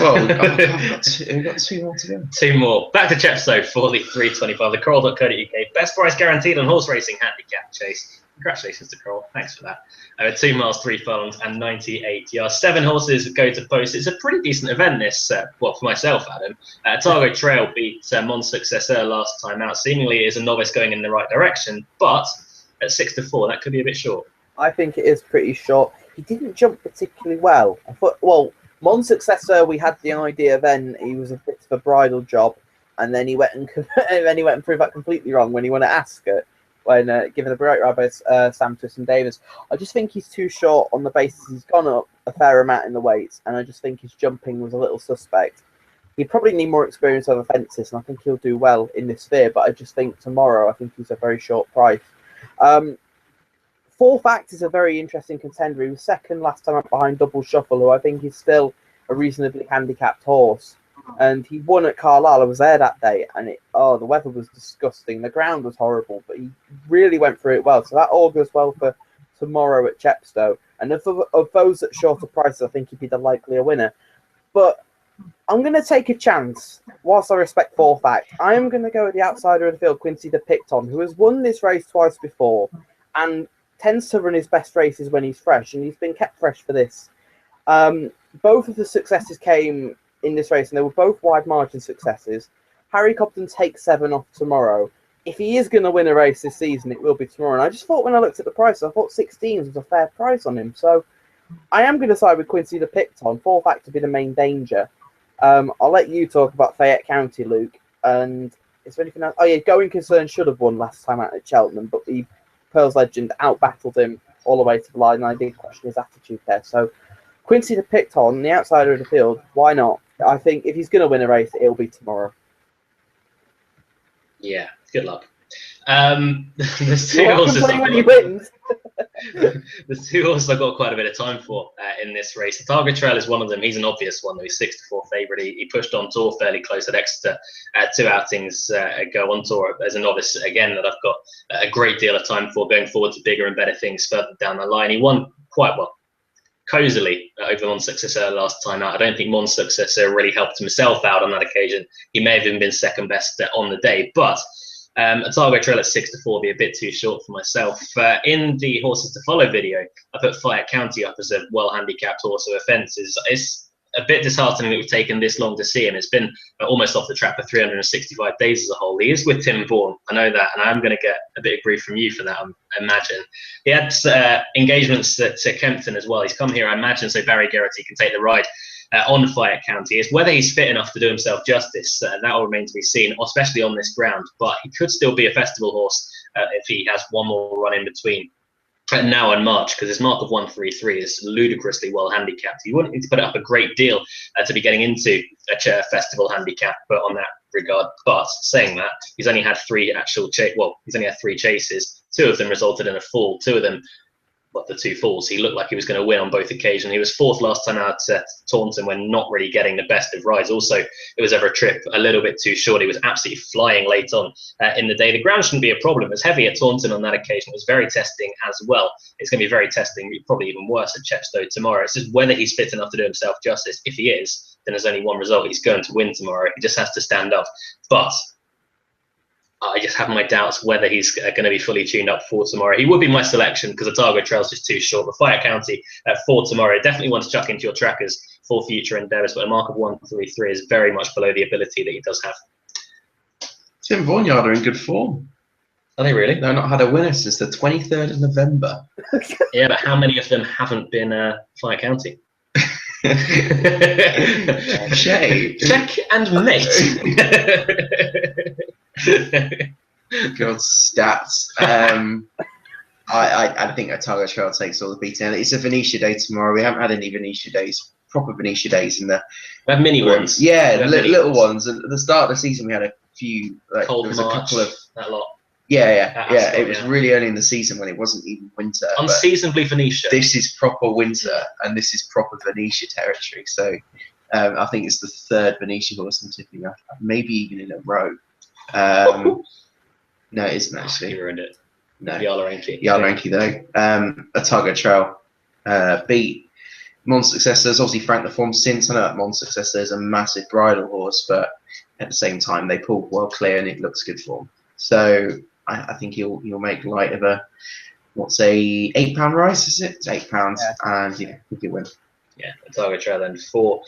Well, we've got 2 more to go. 2 more. Back to Chepstow for the 325, the Coral.co.uk. Best price guaranteed on horse racing handicap chase. Congratulations to Coral. Thanks for that. 2 miles, 3 furlongs, and 98 yards. 7 horses go to post. It's a pretty decent event, this. Well, for myself, Adam. Targo Trail beat Mon Successor last time out. Seemingly is a novice going in the right direction, but at 6-4, that could be a bit short. I think it is pretty short. He didn't jump particularly well. I thought, well, Mon Successor, we had the idea then he was a bit of a bridle job, and then he went and proved that completely wrong when he won at Ascot. when given the Bright Rabbits, Sam Twist Davis. I just think he's too short on the basis he's gone up a fair amount in the weights, and I just think his jumping was a little suspect. He'd probably need more experience over fences, and I think he'll do well in this sphere, but I just think tomorrow, I think he's a very short price. Fourth Act is a very interesting contender. He was second last time up behind Double Shuffle, who I think is still a reasonably handicapped horse. And he won at Carlisle. I was there that day, and the weather was disgusting. The ground was horrible, but he really went through it well. So that all goes well for tomorrow at Chepstow. And of those at shorter prices, I think he'd be the likelier winner. But I'm going to take a chance, whilst I respect Fourth Act. I am going to go with the outsider of the field, Quincy de Picton, who has won this race twice before and tends to run his best races when he's fresh, and he's been kept fresh for this. Both of the successes came in this race, and they were both wide margin successes. Harry Cobden takes 7 off tomorrow. If he is going to win a race this season, it will be tomorrow. And I just thought when I looked at the price, I thought 16 was a fair price on him. So I am going to side with Quincy de Picton. Fourth Act to be the main danger. I'll let you talk about Fayette County, Luke. And is there anything else? Oh, yeah, Going Concern should have won last time out at Cheltenham, but the Pearls legend out-battled him all the way to the line, and I did question his attitude there. So Quincy de Picton, the outsider of the field, why not? I think if he's going to win a race, it'll be tomorrow. Yeah, good luck. There's two You're horses. when he wins. There's two horses I've got quite a bit of time for in this race. The Target Trail is one of them. He's an obvious one. He's 6-4 favourite. He pushed on tour fairly close at Exeter 2 outings ago on tour as a novice. Again, that I've got a great deal of time for going forward to bigger and better things further down the line. He won quite well, cozily over Mons Successor last time out. I don't think Mons Successor really helped himself out on that occasion. He may have even been second best on the day, but a Target Trail at 6-4 would be a bit too short for myself. In the horses to follow video, I put Fayette County up as a well-handicapped horse of offence. It's a bit disheartening that we've taken this long to see him. It's been almost off the track for 365 days as a whole. He is with Tim Vaughan, I know that, and I'm going to get a bit of grief from you for that, I imagine. He had engagements at Kempton as well. He's come here, I imagine, so Barry Geraghty can take the ride on Fayette County. It's whether he's fit enough to do himself justice. That will remain to be seen, especially on this ground. But he could still be a festival horse if he has one more run in between now and March, because his mark of 133 is ludicrously well handicapped. You wouldn't need to put up a great deal to be getting into a festival handicap, but on that regard. But saying that, he's only had 3 he's only had 3 chases. 2 of them resulted in a fall. 2 of them, the 2 falls, he looked like he was going to win on both occasions. He was 4th last time out at Taunton when not really getting the best of rides. Also, it was ever a trip a little bit too short. He was absolutely flying late on in the day. The ground shouldn't be a problem. It was heavy at Taunton on that occasion. It was very testing as well. It's going to be very testing, probably even worse at Chepstow tomorrow. It's just whether he's fit enough to do himself justice. If he is, then there's only one result. He's going to win tomorrow. He just has to stand up. But I just have my doubts whether he's going to be fully tuned up for tomorrow. He would be my selection because the Target Trail's just too short. But Fayette County for tomorrow, definitely want to chuck into your trackers for future endeavours. But a mark of 133 is very much below the ability that he does have. Tim Vaughanyard are in good form. Are they really? They've not had a winner since the 23rd of November. Yeah, but how many of them haven't been Fayette County? Shay. Check and mate. God, stats. I think a Target Trail takes all the beating. It's a Venetia day tomorrow. We haven't had any Venetia days, proper Venetia days in the. We have mini ones. Yeah, little ones. At the start of the season, we had a few. Cold there was March, a couple of that lot. Yeah. It was really early in the season when it wasn't even winter. Unseasonably Venetia. This is proper winter, and this is proper Venetia territory. So I think it's the 3rd Venetia horse I'm tipping up, maybe even in a row. No, it isn't actually. You ruined it. No. Yalaranki though. A Target Trail beat Mons Successors. Obviously, Frank the Form since. I know that Mons Successor is a massive bridle horse, but at the same time, they pulled well clear and it looks good for him. So I think he'll make light of a £8 rise, is it? It's £8, and yeah, he'll win. Yeah, a Target Trail then for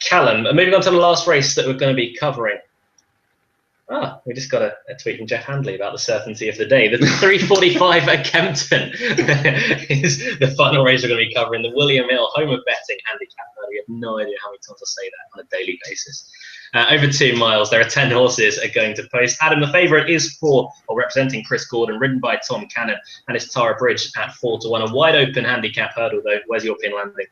Callum. Moving on to the last race that we're going to be covering. We just got a tweet from Jeff Handley about the certainty of the day. The 3:45 at Kempton is the final race we're going to be covering. The William Hill home of betting handicap. We have no idea how many times I say that on a daily basis. Over 2 miles, there are 10 horses are going to post. Adam, the favourite is 4, or representing Chris Gordon, ridden by Tom Cannon, and it's Tara Bridge at 4-1. A wide open handicap hurdle, though. Where's your pin landing?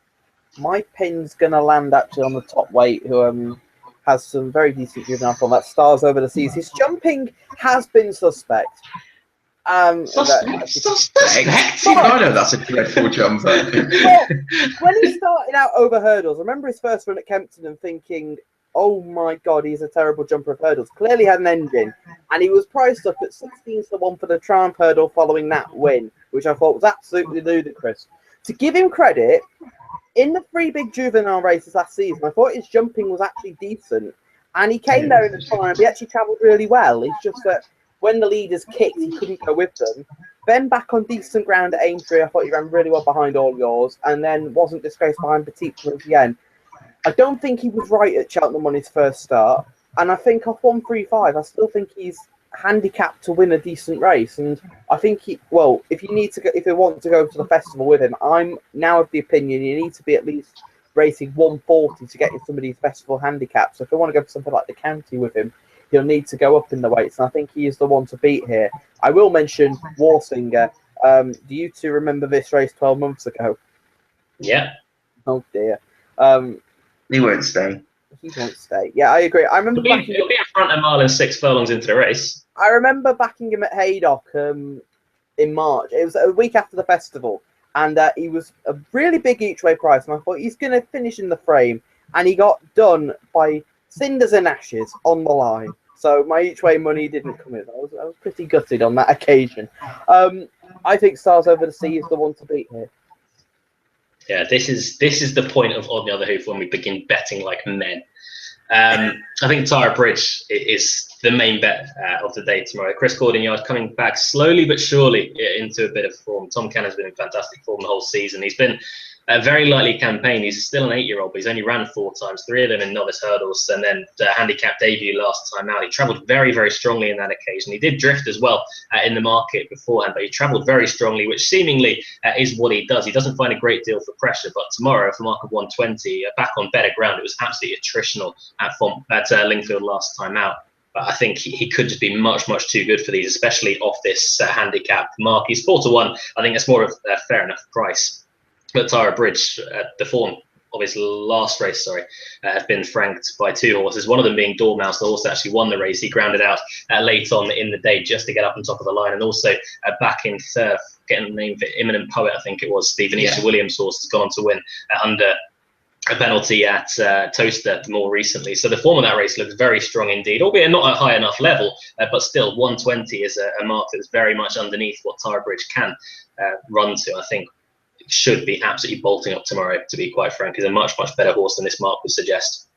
My pin's going to land actually on the top weight, who has some very decent juvenile form. That Stars Over the Seas. His jumping has been suspect. Suspect? Even I know that's a dreadful jumper. Well, when he started out over hurdles, I remember his first run at Kempton and thinking, oh my God, he's a terrible jumper of hurdles. Clearly had an engine, and he was priced up at 16-1 for the Triumph hurdle following that win, which I thought was absolutely ludicrous. To give him credit, in the 3 big juvenile races last season, I thought his jumping was actually decent, and he came there in the time. He actually travelled really well. It's just that when the leaders kicked, he couldn't go with them. Then back on decent ground at Aintree, I thought he ran really well behind All Yours, and then wasn't disgraced behind Petit towards the end. I don't think he was right at Cheltenham on his first start, and I think off 135, I still think he's handicapped to win a decent race. And I think if you want to go to the festival with him, I'm now of the opinion you need to be at least racing 140 to get in some of these festival handicaps. So if I want to go for something like the county with him, he'll need to go up in the weights, and I think he is the one to beat here. I will mention Warsinger. Do you two remember this race 12 months ago? Yeah. Oh dear. He won't stay. He won't stay. Yeah, I agree. I remember He'll be in front a mile and 6 furlongs into the race. I remember backing him at Haydock in March. It was a week after the festival, and he was a really big each-way price, and I thought he's going to finish in the frame, and he got done by cinders and ashes on the line. So my each-way money didn't come in. I was pretty gutted on that occasion. I think Stars Over the Sea is the one to beat here. Yeah, this is the point of On the Other Hoof when we begin betting like men. I think Tara Bridge is the main bet of the day tomorrow. Chris Gordon Yard coming back slowly but surely into a bit of form. Tom Cannon's been in fantastic form the whole season. He's been a very lightly campaign. He's still an 8-year-old, but he's only ran 4 times, 3 of them in novice hurdles, and then the handicap debut last time out. He travelled very, very strongly in that occasion. He did drift as well in the market beforehand, but he travelled very strongly, which seemingly is what he does. He doesn't find a great deal for pressure, but tomorrow, for mark of 120, back on better ground, it was absolutely attritional at Lingfield last time out. But I think he could just be much, much too good for these, especially off this handicap mark. He's 4-1. I think that's more of a fair enough price. But Tara Bridge, the form of his last race, has been franked by 2 horses, one of them being Dormouse, the horse that actually won the race. He grounded out late on in the day just to get up on top of the line, and also back in third, getting the name for Imminent Poet, I think it was, the Venetia Williams horse has gone on to win under a penalty at Toaster more recently. So the form of that race looks very strong indeed, albeit not at a high enough level, but still 120 is a mark that's very much underneath what Tara Bridge can run to. I think should be absolutely bolting up tomorrow, to be quite frank. Is a much, much better horse than this mark would suggest.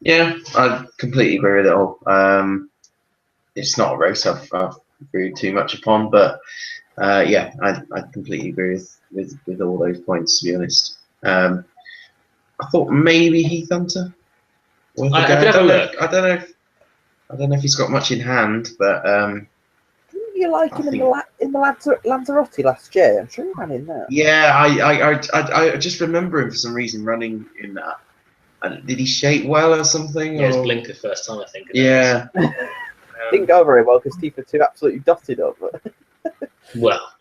Yeah, I completely agree with it all. It's not a race I've agreed too much upon, but yeah, I completely agree with all those points, to be honest. I thought maybe Heath Hunter. I could have a look. I don't know if he's got much in hand, but didn't you like him in the Lanzarote last year? I'm sure he ran in there. Yeah, I just remember him for some reason running in that. Did he shape well or something? Yeah, it was Blinker first time, I think. Yeah. Didn't go very well because Tifa 2 absolutely dotted up. Well,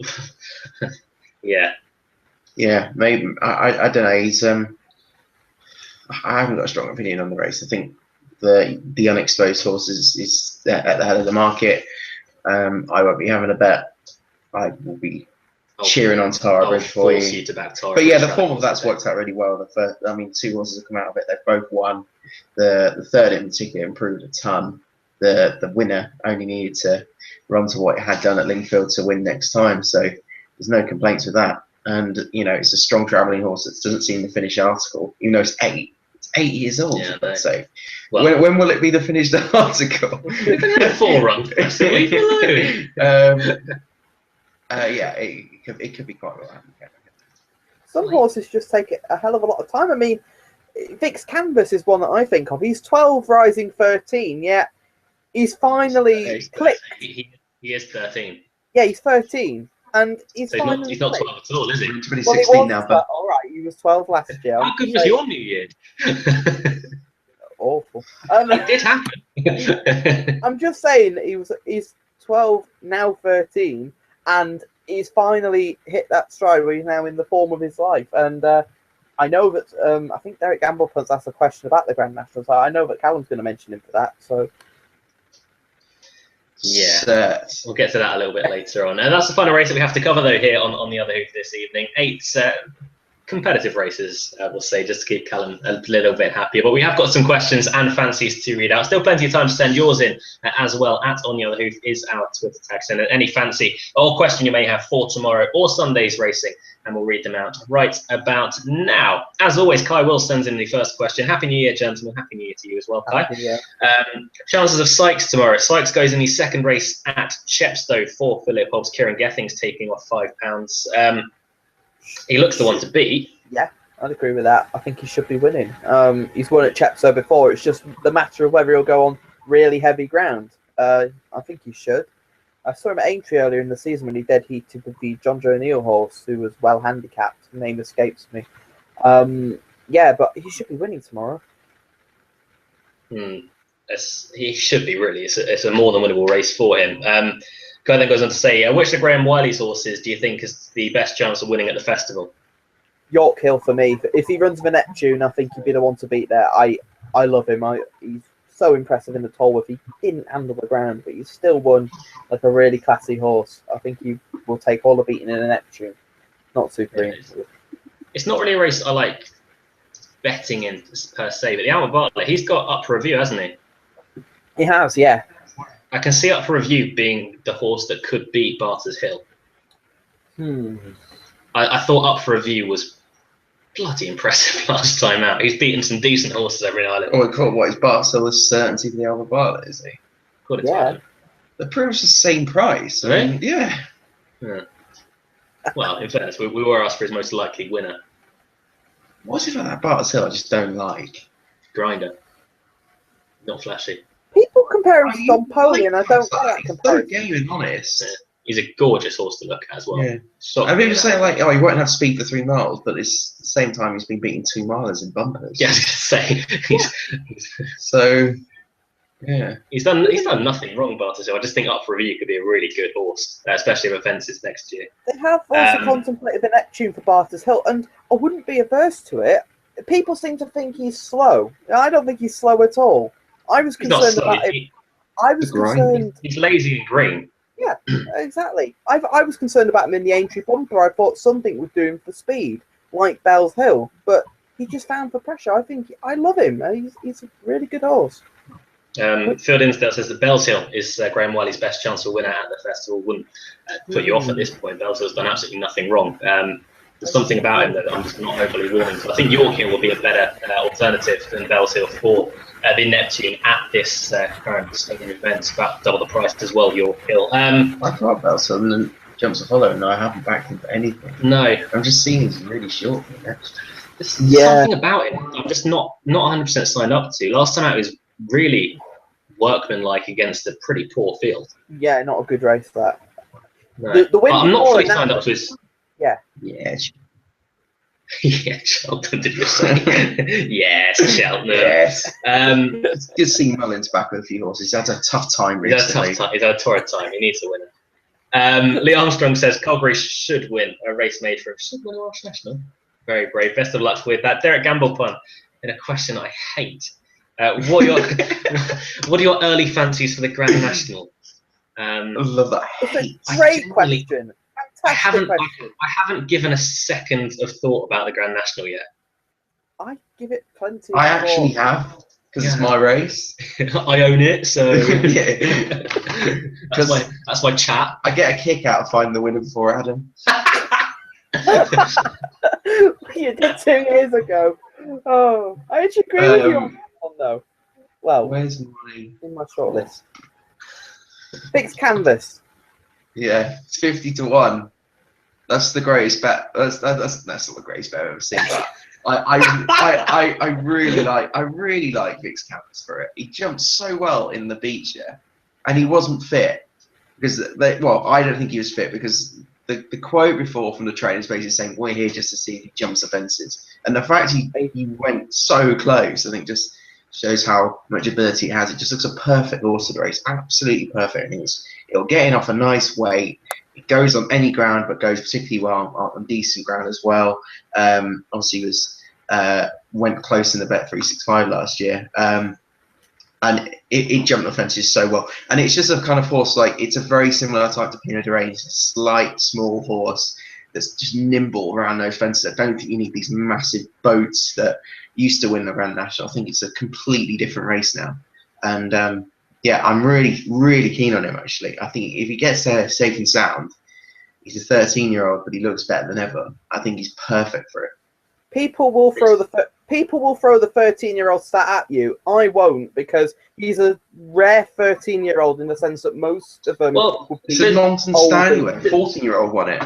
yeah. Yeah, maybe. I don't know. He's I haven't got a strong opinion on the race. I think the unexposed horse is at the head of the market. I won't be having a bet. I will be cheering on Tara Bridge for you. To back Tara but yeah, the form of that's worked out really well. The first, 2 horses have come out of it. They've both won. The third in particular improved a ton. The winner only needed to run to what it had done at Lingfield to win next time. So there's no complaints with that. And it's a strong travelling horse that doesn't seem to finish article, even though it's 8. It's 8 years old. Yeah, so when will it be the finished article? A 4 run. Leave it alone. Yeah, it could be quite well. Some horses just take a hell of a lot of time. I mean, Vic's Canvas is one that I think of. He's 12, rising 13. Yet He's finally clicked. He is 13. Yeah, he's 13, and he's So finally he's not clicked. 12 at all, is he? 2016 now, but all right, he was 12 last year. How good was your New Year? Awful. It did happen. I'm just saying he's 12 now 13, and he's finally hit that stride where he's now in the form of his life. And I know that I think Derek Gamblepunt's asked a question about the Grand National, so I know that Callum's going to mention him for that. So yeah, we'll get to that a little bit later on. And that's the final race that we have to cover though here on the other hoof this evening. 8 competitive races, we'll say, just to keep Callum a little bit happier. But we have got some questions and fancies to read out. Still plenty of time to send yours in as well. At On The Other Hoof is our Twitter tag. Send any fancy or question you may have for tomorrow or Sunday's racing, and we'll read them out right about now. As always, Kai Will sends in the first question. Happy New Year, gentlemen. Happy New Year to you as well, Kai. Chances of Sykes tomorrow. Sykes goes in the second race at Chepstow for Philip Hobbs. Kieran Gething's taking off £5. He looks the one to beat. Yeah, I'd agree with that. I think he should be winning. He's won at Chepstow before. It's just the matter of whether he'll go on really heavy ground. I think he should. I saw him at Aintree earlier in the season when he dead heated with the John Joe O'Neill horse, who was well handicapped. The name escapes me. Yeah, but he should be winning tomorrow. He should be, really. It's a more than winnable race for him. Guy then goes on to say, which of Graham Wiley's horses do you think is the best chance of winning at the festival? York Hill for me. If he runs the Neptune, I think he'd be the one to beat there. I love him. He's so impressive in the Tolworth. He didn't handle the ground, but he still won like a really classy horse. I think he will take all the beating in a Neptune. Not super easy. It's not really a race I like betting in per se, but the Albert Bartlett, he's got Up for Review, hasn't he? He has, yeah. I can see Up for Review being the horse that could beat Barter's Hill. I thought Up for Review was bloody impressive last time out. He's beaten some decent horses every now and then. Oh, we call what is Barcelona's certainty for the Albert Bartlett, is he? Yeah. They're pretty much the same price. I mean, yeah. Well, in fairness, we were asked for his most likely winner. What's it about that Bart's Hill I just don't like? Grinder. Not flashy. People compare him to Don Poli, and I don't like that comparison. Game and honest. Yeah. He's a gorgeous horse to look at as well. Yeah. I mean, people saying like, oh, he won't have speed for 3 miles, but it's the same time he's been beating 2 milers in bumpers. Yeah, I was going to say. So, yeah. He's done nothing wrong, Barter. So I just think Up for Review could be a really good horse, especially with fences next year. They have also contemplated the Neptune for Barter's Hill, and I wouldn't be averse to it. People seem to think he's slow. I don't think he's slow at all. I was concerned about him. I was concerned. He's lazy and green. Yeah, exactly. I was concerned about him in the Aintree bumper. I thought something would do him for speed, like Bell's Hill, but he just found for pressure. I love him. He's a really good horse. Phil Dinsdale says that Bell's Hill is Graham Wiley's best chance of winner at the festival. Wouldn't put you off at this point. Bell's Hill's done absolutely nothing wrong. There's something about him that I'm just not overly warming. I think York Hill will be a better alternative than Bell's Hill for the Neptune at this current event. About double the price as well, York Hill. I thought Bell's Hill and then Jumps a Follow, and I haven't backed him for anything. No. I'm just seeing he's really short for the next. There's something about him I'm just not 100% signed up to. Last time out, he was really workmanlike against a pretty poor field. Yeah, not a good race, that. No. The win I'm not fully signed up to his... Yeah. Yeah. Yeah, Cheltenham, did you say? Yes, Cheltenham. Yes. It's good seeing Mullins back with a few horses. He's had a tough time recently. He's had a torrid time. He needs to win it. Lee Armstrong says Colbury should win a race made for him. Should win a Welsh National. Very brave. Best of luck with that. Derek Gamble pun in a question I hate. What are your early fancies for the Grand National? I love that. It's a great question. I haven't given a second of thought about the Grand National yet. I give it plenty. I actually have, because it's my race. I own it, so yeah. that's my chat. I get a kick out of finding the winner before Adam. You did 2 years ago. Oh, I actually agree with you on that one, though. Well, where's my in my shortlist? Fixed canvas. Yeah, it's 50-1. That's the greatest bet. That's not the greatest bet I've ever seen. But I really like Vic's canvas for it. He jumped so well in the beach, and he wasn't fit because I don't think he was fit because the quote before from the training space is saying we're here just to see if he jumps the fences, and the fact he went so close, I think just shows how much ability it has. It just looks a perfect horse for the race, absolutely perfect. I think it'll get in off a nice weight. It goes on any ground, but goes particularly well on decent ground as well. Obviously, went close in the Bet 365 last year, and it jumped the fences so well. And it's just a kind of horse it's a very similar type to Pinot de Rey. It's a slight, small horse that's just nimble around those fences. I don't think you need these massive boats that used to win the Grand National. I think it's a completely different race now, and I'm really, really keen on him, actually. I think if he gets there safe and sound, he's a 13-year-old, but he looks better than ever. I think he's perfect for it. People will throw the 13-year-old stat at you. I won't, because he's a rare 13-year-old in the sense that most of them. It's a nonsense stat anyway. A 14-year-old won it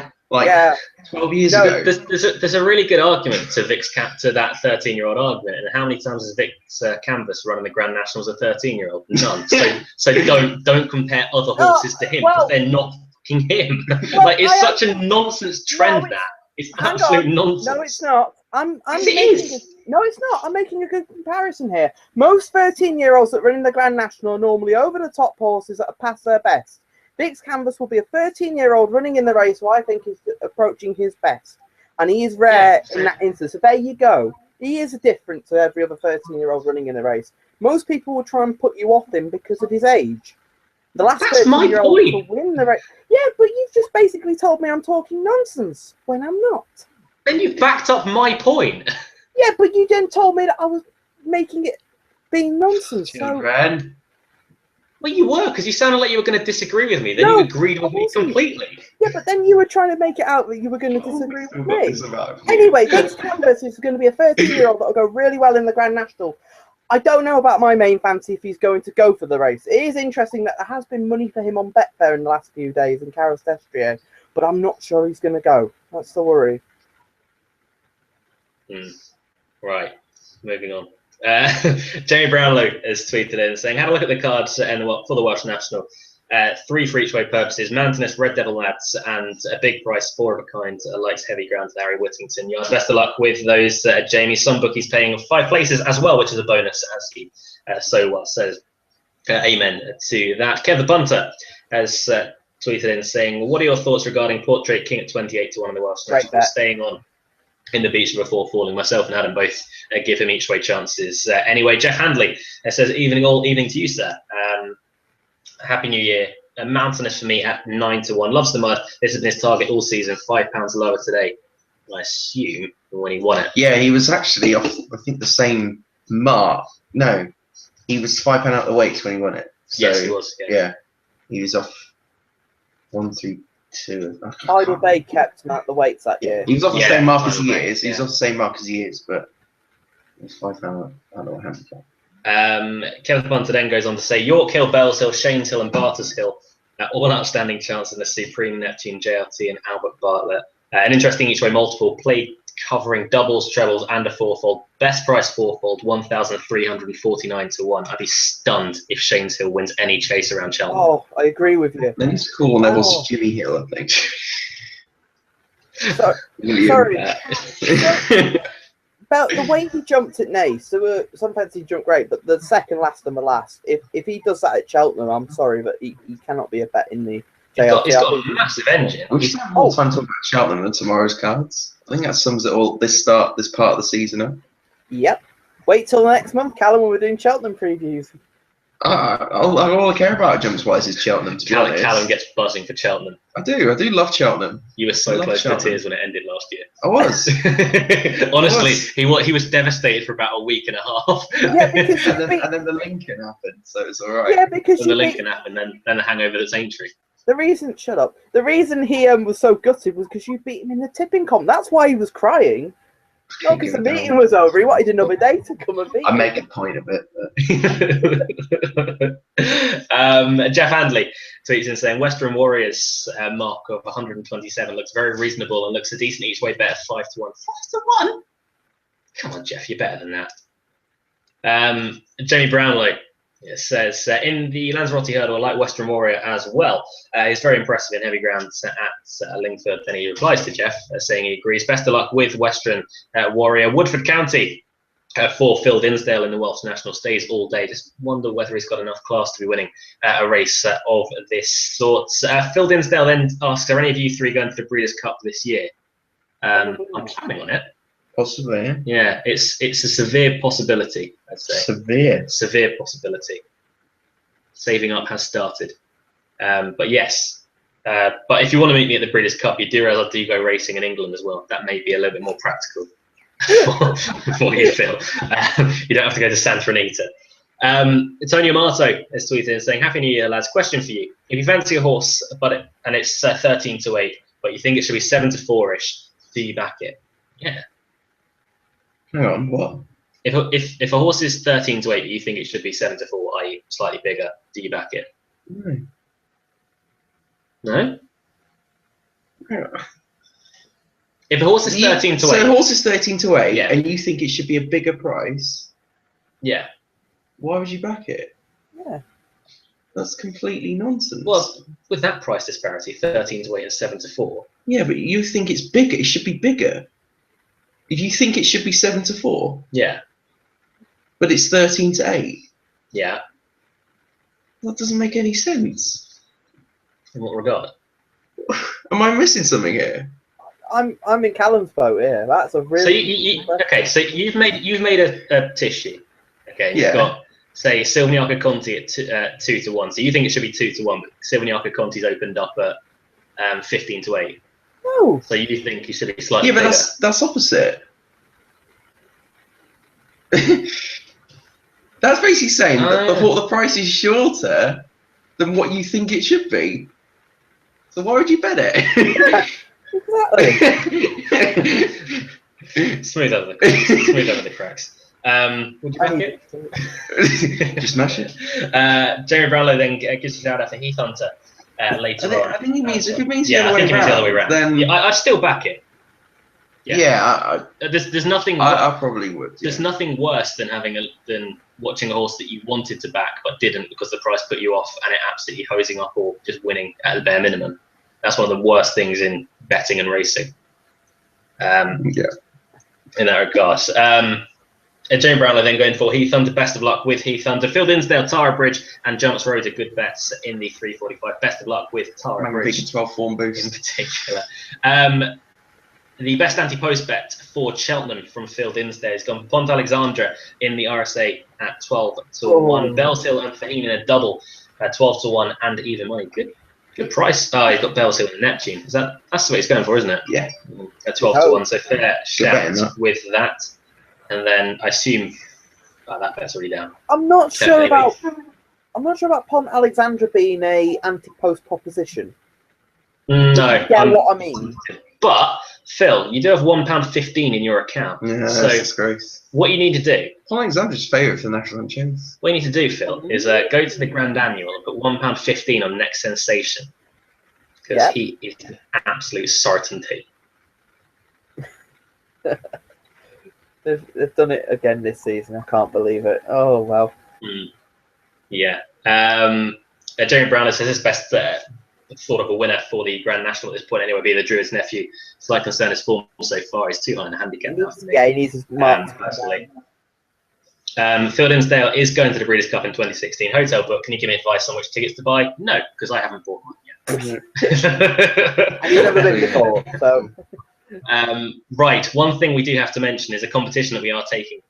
12 years ago. There's a really good argument to that 13-year-old argument. And how many times has Vic's canvas run in the Grand Nationals a 13-year-old? None. So don't compare other horses to him, because they're not fucking him. It's such a nonsense trend that. It's absolute nonsense. No, it's not. No, it's not. I'm making a good comparison here. Most 13-year-olds that run in the Grand National are normally over the top horses that have passed their best. Vic's canvas will be a 13-year-old running in the race who I think is approaching his best. And he is rare in that instance. So there you go. He is different to every other 13-year-old running in the race. Most people will try and put you off him because of his age. The last 13-year-old to win the race. Yeah, but you've just basically told me I'm talking nonsense when I'm not. Then you backed up my point. Yeah, but you then told me that I was making it being nonsense. Well, you were, because you sounded like you were going to disagree with me. Then you agreed with me completely. Yeah, but then you were trying to make it out that you were going to disagree with me. Anyway, Vic's canvas is going to be a 13-year-old that will go really well in the Grand National. I don't know about my main fancy if he's going to go for the race. It is interesting that there has been money for him on Betfair in the last few days in Carol Stestrier, but I'm not sure he's going to go. That's the worry. Right, moving on. Jamie Brownlow has tweeted in saying, "Have a look at the cards for the Welsh National. 3 for each way purposes: Mountainous, Red Devil Lads, and a big price 4 of a kind likes heavy ground to Harry Whittington. Yards. Best of luck with those, Jamie. Some bookies paying 5 places as well, which is a bonus, as he so well says. Amen to that." Kev the Bunter has tweeted in saying, "What are your thoughts regarding Portrait King at 28 to 1 in the Welsh National, staying on in the beach before falling?" Myself and Adam both give him each way chances. Anyway, Jeff Handley says, all evening to you, sir. Happy New Year. Mountainous for me at 9 to 1. Loves the mud. This has been his target all season. £5 lower today, I assume, than when he won it. Yeah, he was actually off, I think, the same mark. No, he was £5 out the weights when he won it. So, yes, he was. Yeah, he was off 1 through 2. Idle Bay kept him out the weights that year. He was off the same mark as he is. He was off the same mark as he is, but it was £5 out the handicap. Kenneth Bunter then goes on to say, York Hill, Bells Hill, Shanes Hill and Barters Hill, all outstanding chance in the Supreme Neptune, JLT and Albert Bartlett. An interesting each way multiple, played covering doubles, trebles and a fourfold. Best price fourfold, 1,349 to 1. I'd be stunned if Shanes Hill wins any chase around Cheltenham. Oh, I agree with you. Then it's cool levels Jimmy Hill, I think. Sorry. About the way he jumped at Nace, there were some fancy he jumped great, but the second last and the last, if he does that at Cheltenham, I'm sorry, but he cannot be a bet in the JLT. He's got a massive engine. We should have more time talking about Cheltenham than tomorrow's cards. I think that sums it all, this part of the season up. Yep. Wait till next month, Callum, when we're doing Cheltenham previews. All I care about jumps-wise is Cheltenham, to be honest. Callum gets buzzing for Cheltenham. I do love Cheltenham. You were so close to tears when it ended last year. I was. Honestly, he was devastated for about a week and a half. Yeah, because and then the Lincoln happened, so it's all right. Yeah, because the Lincoln happened, then the hangover that's Aintree. The reason he was so gutted was because you beat him in the tipping comp. That's why he was crying. Not because the meeting was over. He wanted another day to come and beat I make a point of it. Jeff Handley tweets in saying, Western Warriors mark of 127 looks very reasonable and looks a decent each way bet at 5 to 1. 5 to 1? Come on, Jeff, you're better than that. Jamie Brownlow says, in the Lanzarote hurdle, I like Western Warrior as well. He's very impressive in heavy ground at Lingford. Then he replies to Jeff, saying he agrees. Best of luck with Western Warrior. Woodford County for Phil Dinsdale in the Welsh National stays all day. Just wonder whether he's got enough class to be winning a race of this sort. Phil Dinsdale then asks, are any of you three going to the Breeders' Cup this year? I'm planning on it. Possibly. Yeah, it's a severe possibility, I'd say. Severe possibility. Saving up has started. But yes. But if you want to meet me at the Breeders' Cup, you do realize I do go racing in England as well. That may be a little bit more practical for you, Phil. You don't have to go to Santa Anita. Antonio Marto is tweeting saying, Happy New Year, lads. Question for you. If you fancy a horse, and it's 13-8, but you think it should be 7-4-ish, do you back it? Yeah. Hang on, what? If a horse is 13-8, but you think it should be 7-4, i.e. slightly bigger, do you back it? No. No? Hang on. If a horse is 13-8, so a horse is 13-8, yeah, and you think it should be a bigger price, yeah, why would you back it? Yeah. That's completely nonsense. Well, with that price disparity, 13-8 and 7-4. Yeah, but you think it's bigger. It should be bigger. If you think it should be 7-4, Yeah, but it's 13-8, yeah. that doesn't make any sense. In what regard? Am I missing something here? I'm in Callum's boat here. That's a really So you've made a tissue. Okay, you've got say Silviniaca Conti at 2-1. So you think it should be 2-1, but Silviniaca Conti's opened up at 15-8. No. So you think you should be slightly bigger. But that's opposite. That's basically saying that the price is shorter than what you think it should be. So why would you bet it? Exactly. Smooth over the cracks. Would you back it? Just smash it. Jamie Brownlow then gives a shout out to Heath Hunter later on. I think he means if it means the other way around, then yeah, I'd still back it. There's nothing. I probably would. Yeah. There's nothing worse than than watching a horse that you wanted to back but didn't because the price put you off and it absolutely hosing up or just winning at the bare minimum. That's one of the worst things in betting and racing. In that regard. Jamie Brownlow then going for Heath Hunter. Best of luck with Heath Hunter. Phil Dinsdale, Tara Bridge, and Jumps Road are good bets in the 345. Best of luck with Tara Bridge. 12 form boost in particular. The best anti-post bet for Cheltenham from Phil Dinsdale has gone Pont Alexandra in the RSA at 12-1. Bells Hill and Faheen in a double at 12-1 and even money. Good price. Oh, he's got Bells Hill and Neptune. That's what he's going for, isn't it? Yeah. At 12-1. So fair shout with that. And then I assume that bet's already down. I'm not sure about Pont Alexandra being a anti-post proposition. No. Yeah, what I mean. But Phil, you do have £1.15 in your account. Yeah, so that's disgrace. What you need to do. Pont Alexandra's favourite for the national champions. What you need to do, Phil, is go to the Grand Annual and put £1.15 on Next Sensation because he is an absolute certainty. They've done it again this season. I can't believe it. Oh, well. Yeah. Jamie Brownlow says his best thought of a winner for the Grand National at this point anyway, be the Druid's nephew. Slight concern his form so far. He's too high in the handicap now for me. Yeah, he needs his mark. Personally. Phil Dinsdale is going to the Breeders' Cup in 2016. Hotel book. Can you give me advice on which tickets to buy? No, because I haven't bought one yet. And you've never been before, so... Right, one thing we do have to mention is a competition that we are taking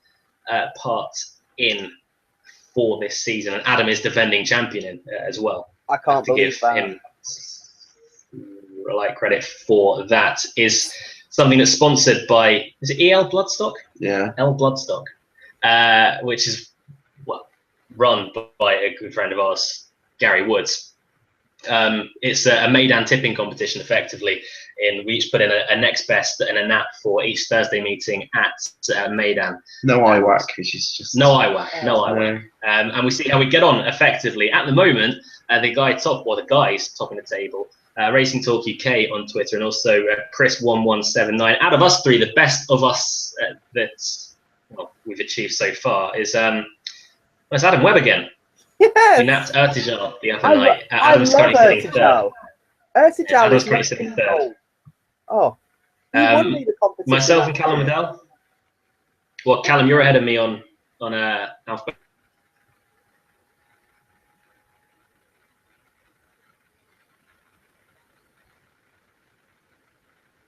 part in for this season, and Adam is defending champion in as well. I can't believe that. Him credit for that. Is something that's sponsored by, is it EL Bloodstock? Yeah. L Bloodstock, which is run by a good friend of ours, Gary Woods. It's a Maidan tipping competition, effectively. We each put in a next best and a nap for each Thursday meeting at Maidan. No IWAC, which is just no IWAC. And we see how we get on effectively. At the moment, the guys topping the table, Racing Talk UK on Twitter, and also Chris1179. Out of us three, the best of us that's we've achieved so far is it's Adam Webb again. Yes. He napped Ertijal the other night. I Adam's love currently sitting third. Ertijal Adam's is currently sitting third. gold. Oh, he won me the competition. Myself and Callum Waddell. Well, Callum, you're ahead of me on alphabet.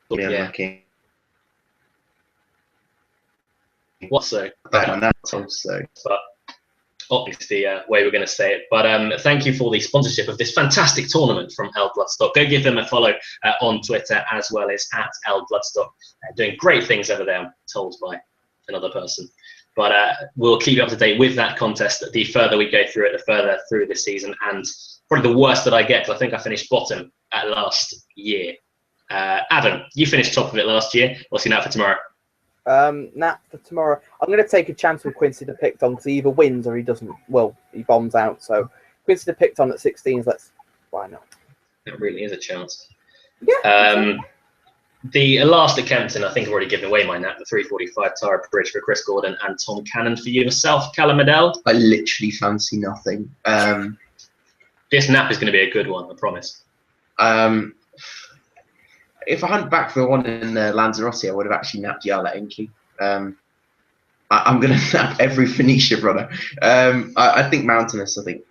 Yeah. What so? That also. But obviously, way we're going to say it. But thank you for the sponsorship of this fantastic tournament from L Bloodstock. Go give them a follow on Twitter as well as at L Bloodstock. Doing great things over there, I'm told by another person. But we'll keep you up to date with that contest. The further we go through it, the further through the season. And probably the worst that I get, because I think I finished bottom at last year. Adam, you finished top of it last year. What's your nap for tomorrow? Nap for tomorrow. I'm going to take a chance with Quincy de Picton because he either wins or he doesn't. Well, he bombs out. So Quincy de Picton at 16s. Why not? That really is a chance. Yeah. The last at Kempton, I think I've already given away my nap. The 345 Tara Bridge for Chris Gordon and Tom Cannon for yourself, Callum Waddell. I literally fancy nothing. This nap is going to be a good one, I promise. If I hadn't backed for the one in Lanzarote, I would have actually napped Yala Inky. I'm going to nap every Phoenicia brother. I think Mountainous. I think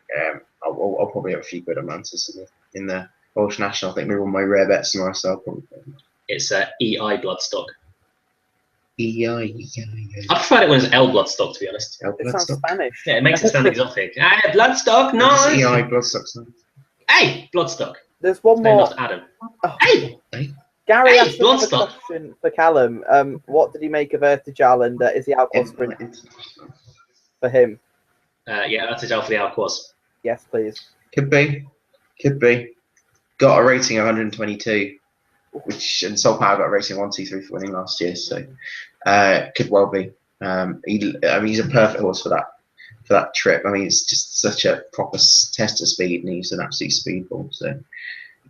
I'll probably have a few good on Mountainous in the Welsh National. I think maybe one of my rare bets tomorrow. So I'll probably. It's EI Bloodstock. EI. I prefer it when it's L Bloodstock, to be honest. It sounds Spanish. Yeah, it makes it sound exotic. Hey, Bloodstock, nice. EI Bloodstock sound? Hey, Bloodstock. There's one more. Not Adam. Oh. Hey. Gary Hey, asked another Bloodstock. question for Callum. What did he make of Ertijal, and is he Alquas sprint for him? Yeah, that's for the Alquas. Yes, please. Could be. Got a rating of 122, and Soul Power got a rating of 123 for winning last year. So could well be. He's a perfect horse for that trip. I mean, it's just such a proper test of speed, and he's an absolute speedball. So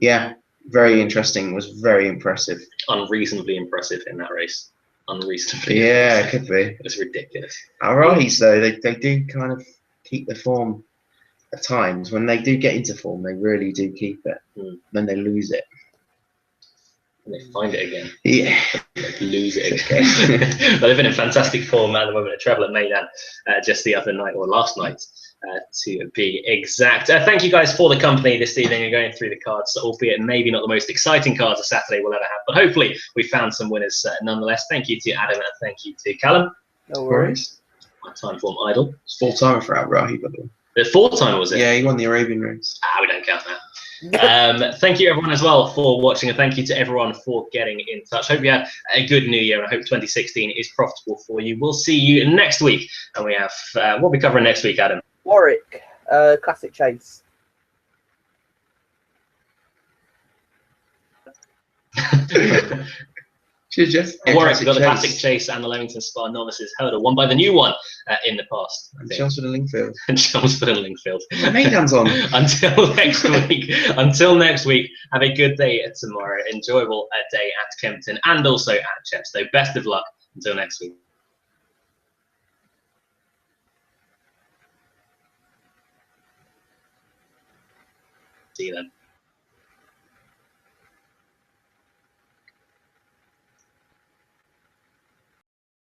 yeah. Very interesting. Was very impressive. Unreasonably impressive in that race. Unreasonably. Yeah, impressive. it could be. It's ridiculous. Alrighties though, they do kind of keep the form at times. When they do get into form, they really do keep it. Then they lose it. And they find it again. Yeah. They lose it again. But they've been in fantastic form at the moment at Treble at Maidan just the other night, or last night, to be exact. Thank you guys for the company this evening and going through the cards, albeit maybe not the most exciting cards of Saturday we'll ever have, but hopefully we found some winners nonetheless. Thank you to Adam and thank you to Callum. No worries. My time form idol. It's full timer for Al-Rahi, by the way. The 4-timer, was it? Yeah, he won the Arabian race. We don't count that. Thank you everyone as well for watching, and thank you to everyone for getting in touch. Hope you had a good new year, and I hope 2016 is profitable for you. We'll see you next week, and we have what are we covering next week, Adam? Warwick, Classic Chase. Cheers, Jeff. Warwick, we've got the Classic Chase and the Leamington Spa Novices Hurdle, won by the new one in the past. And Chelmsford and Lingfield. And Chelmsford and Lingfield. Maidan's on. Until next week, have a good day tomorrow. Enjoyable day at Kempton and also at Chepstow. Best of luck until next week. See you then.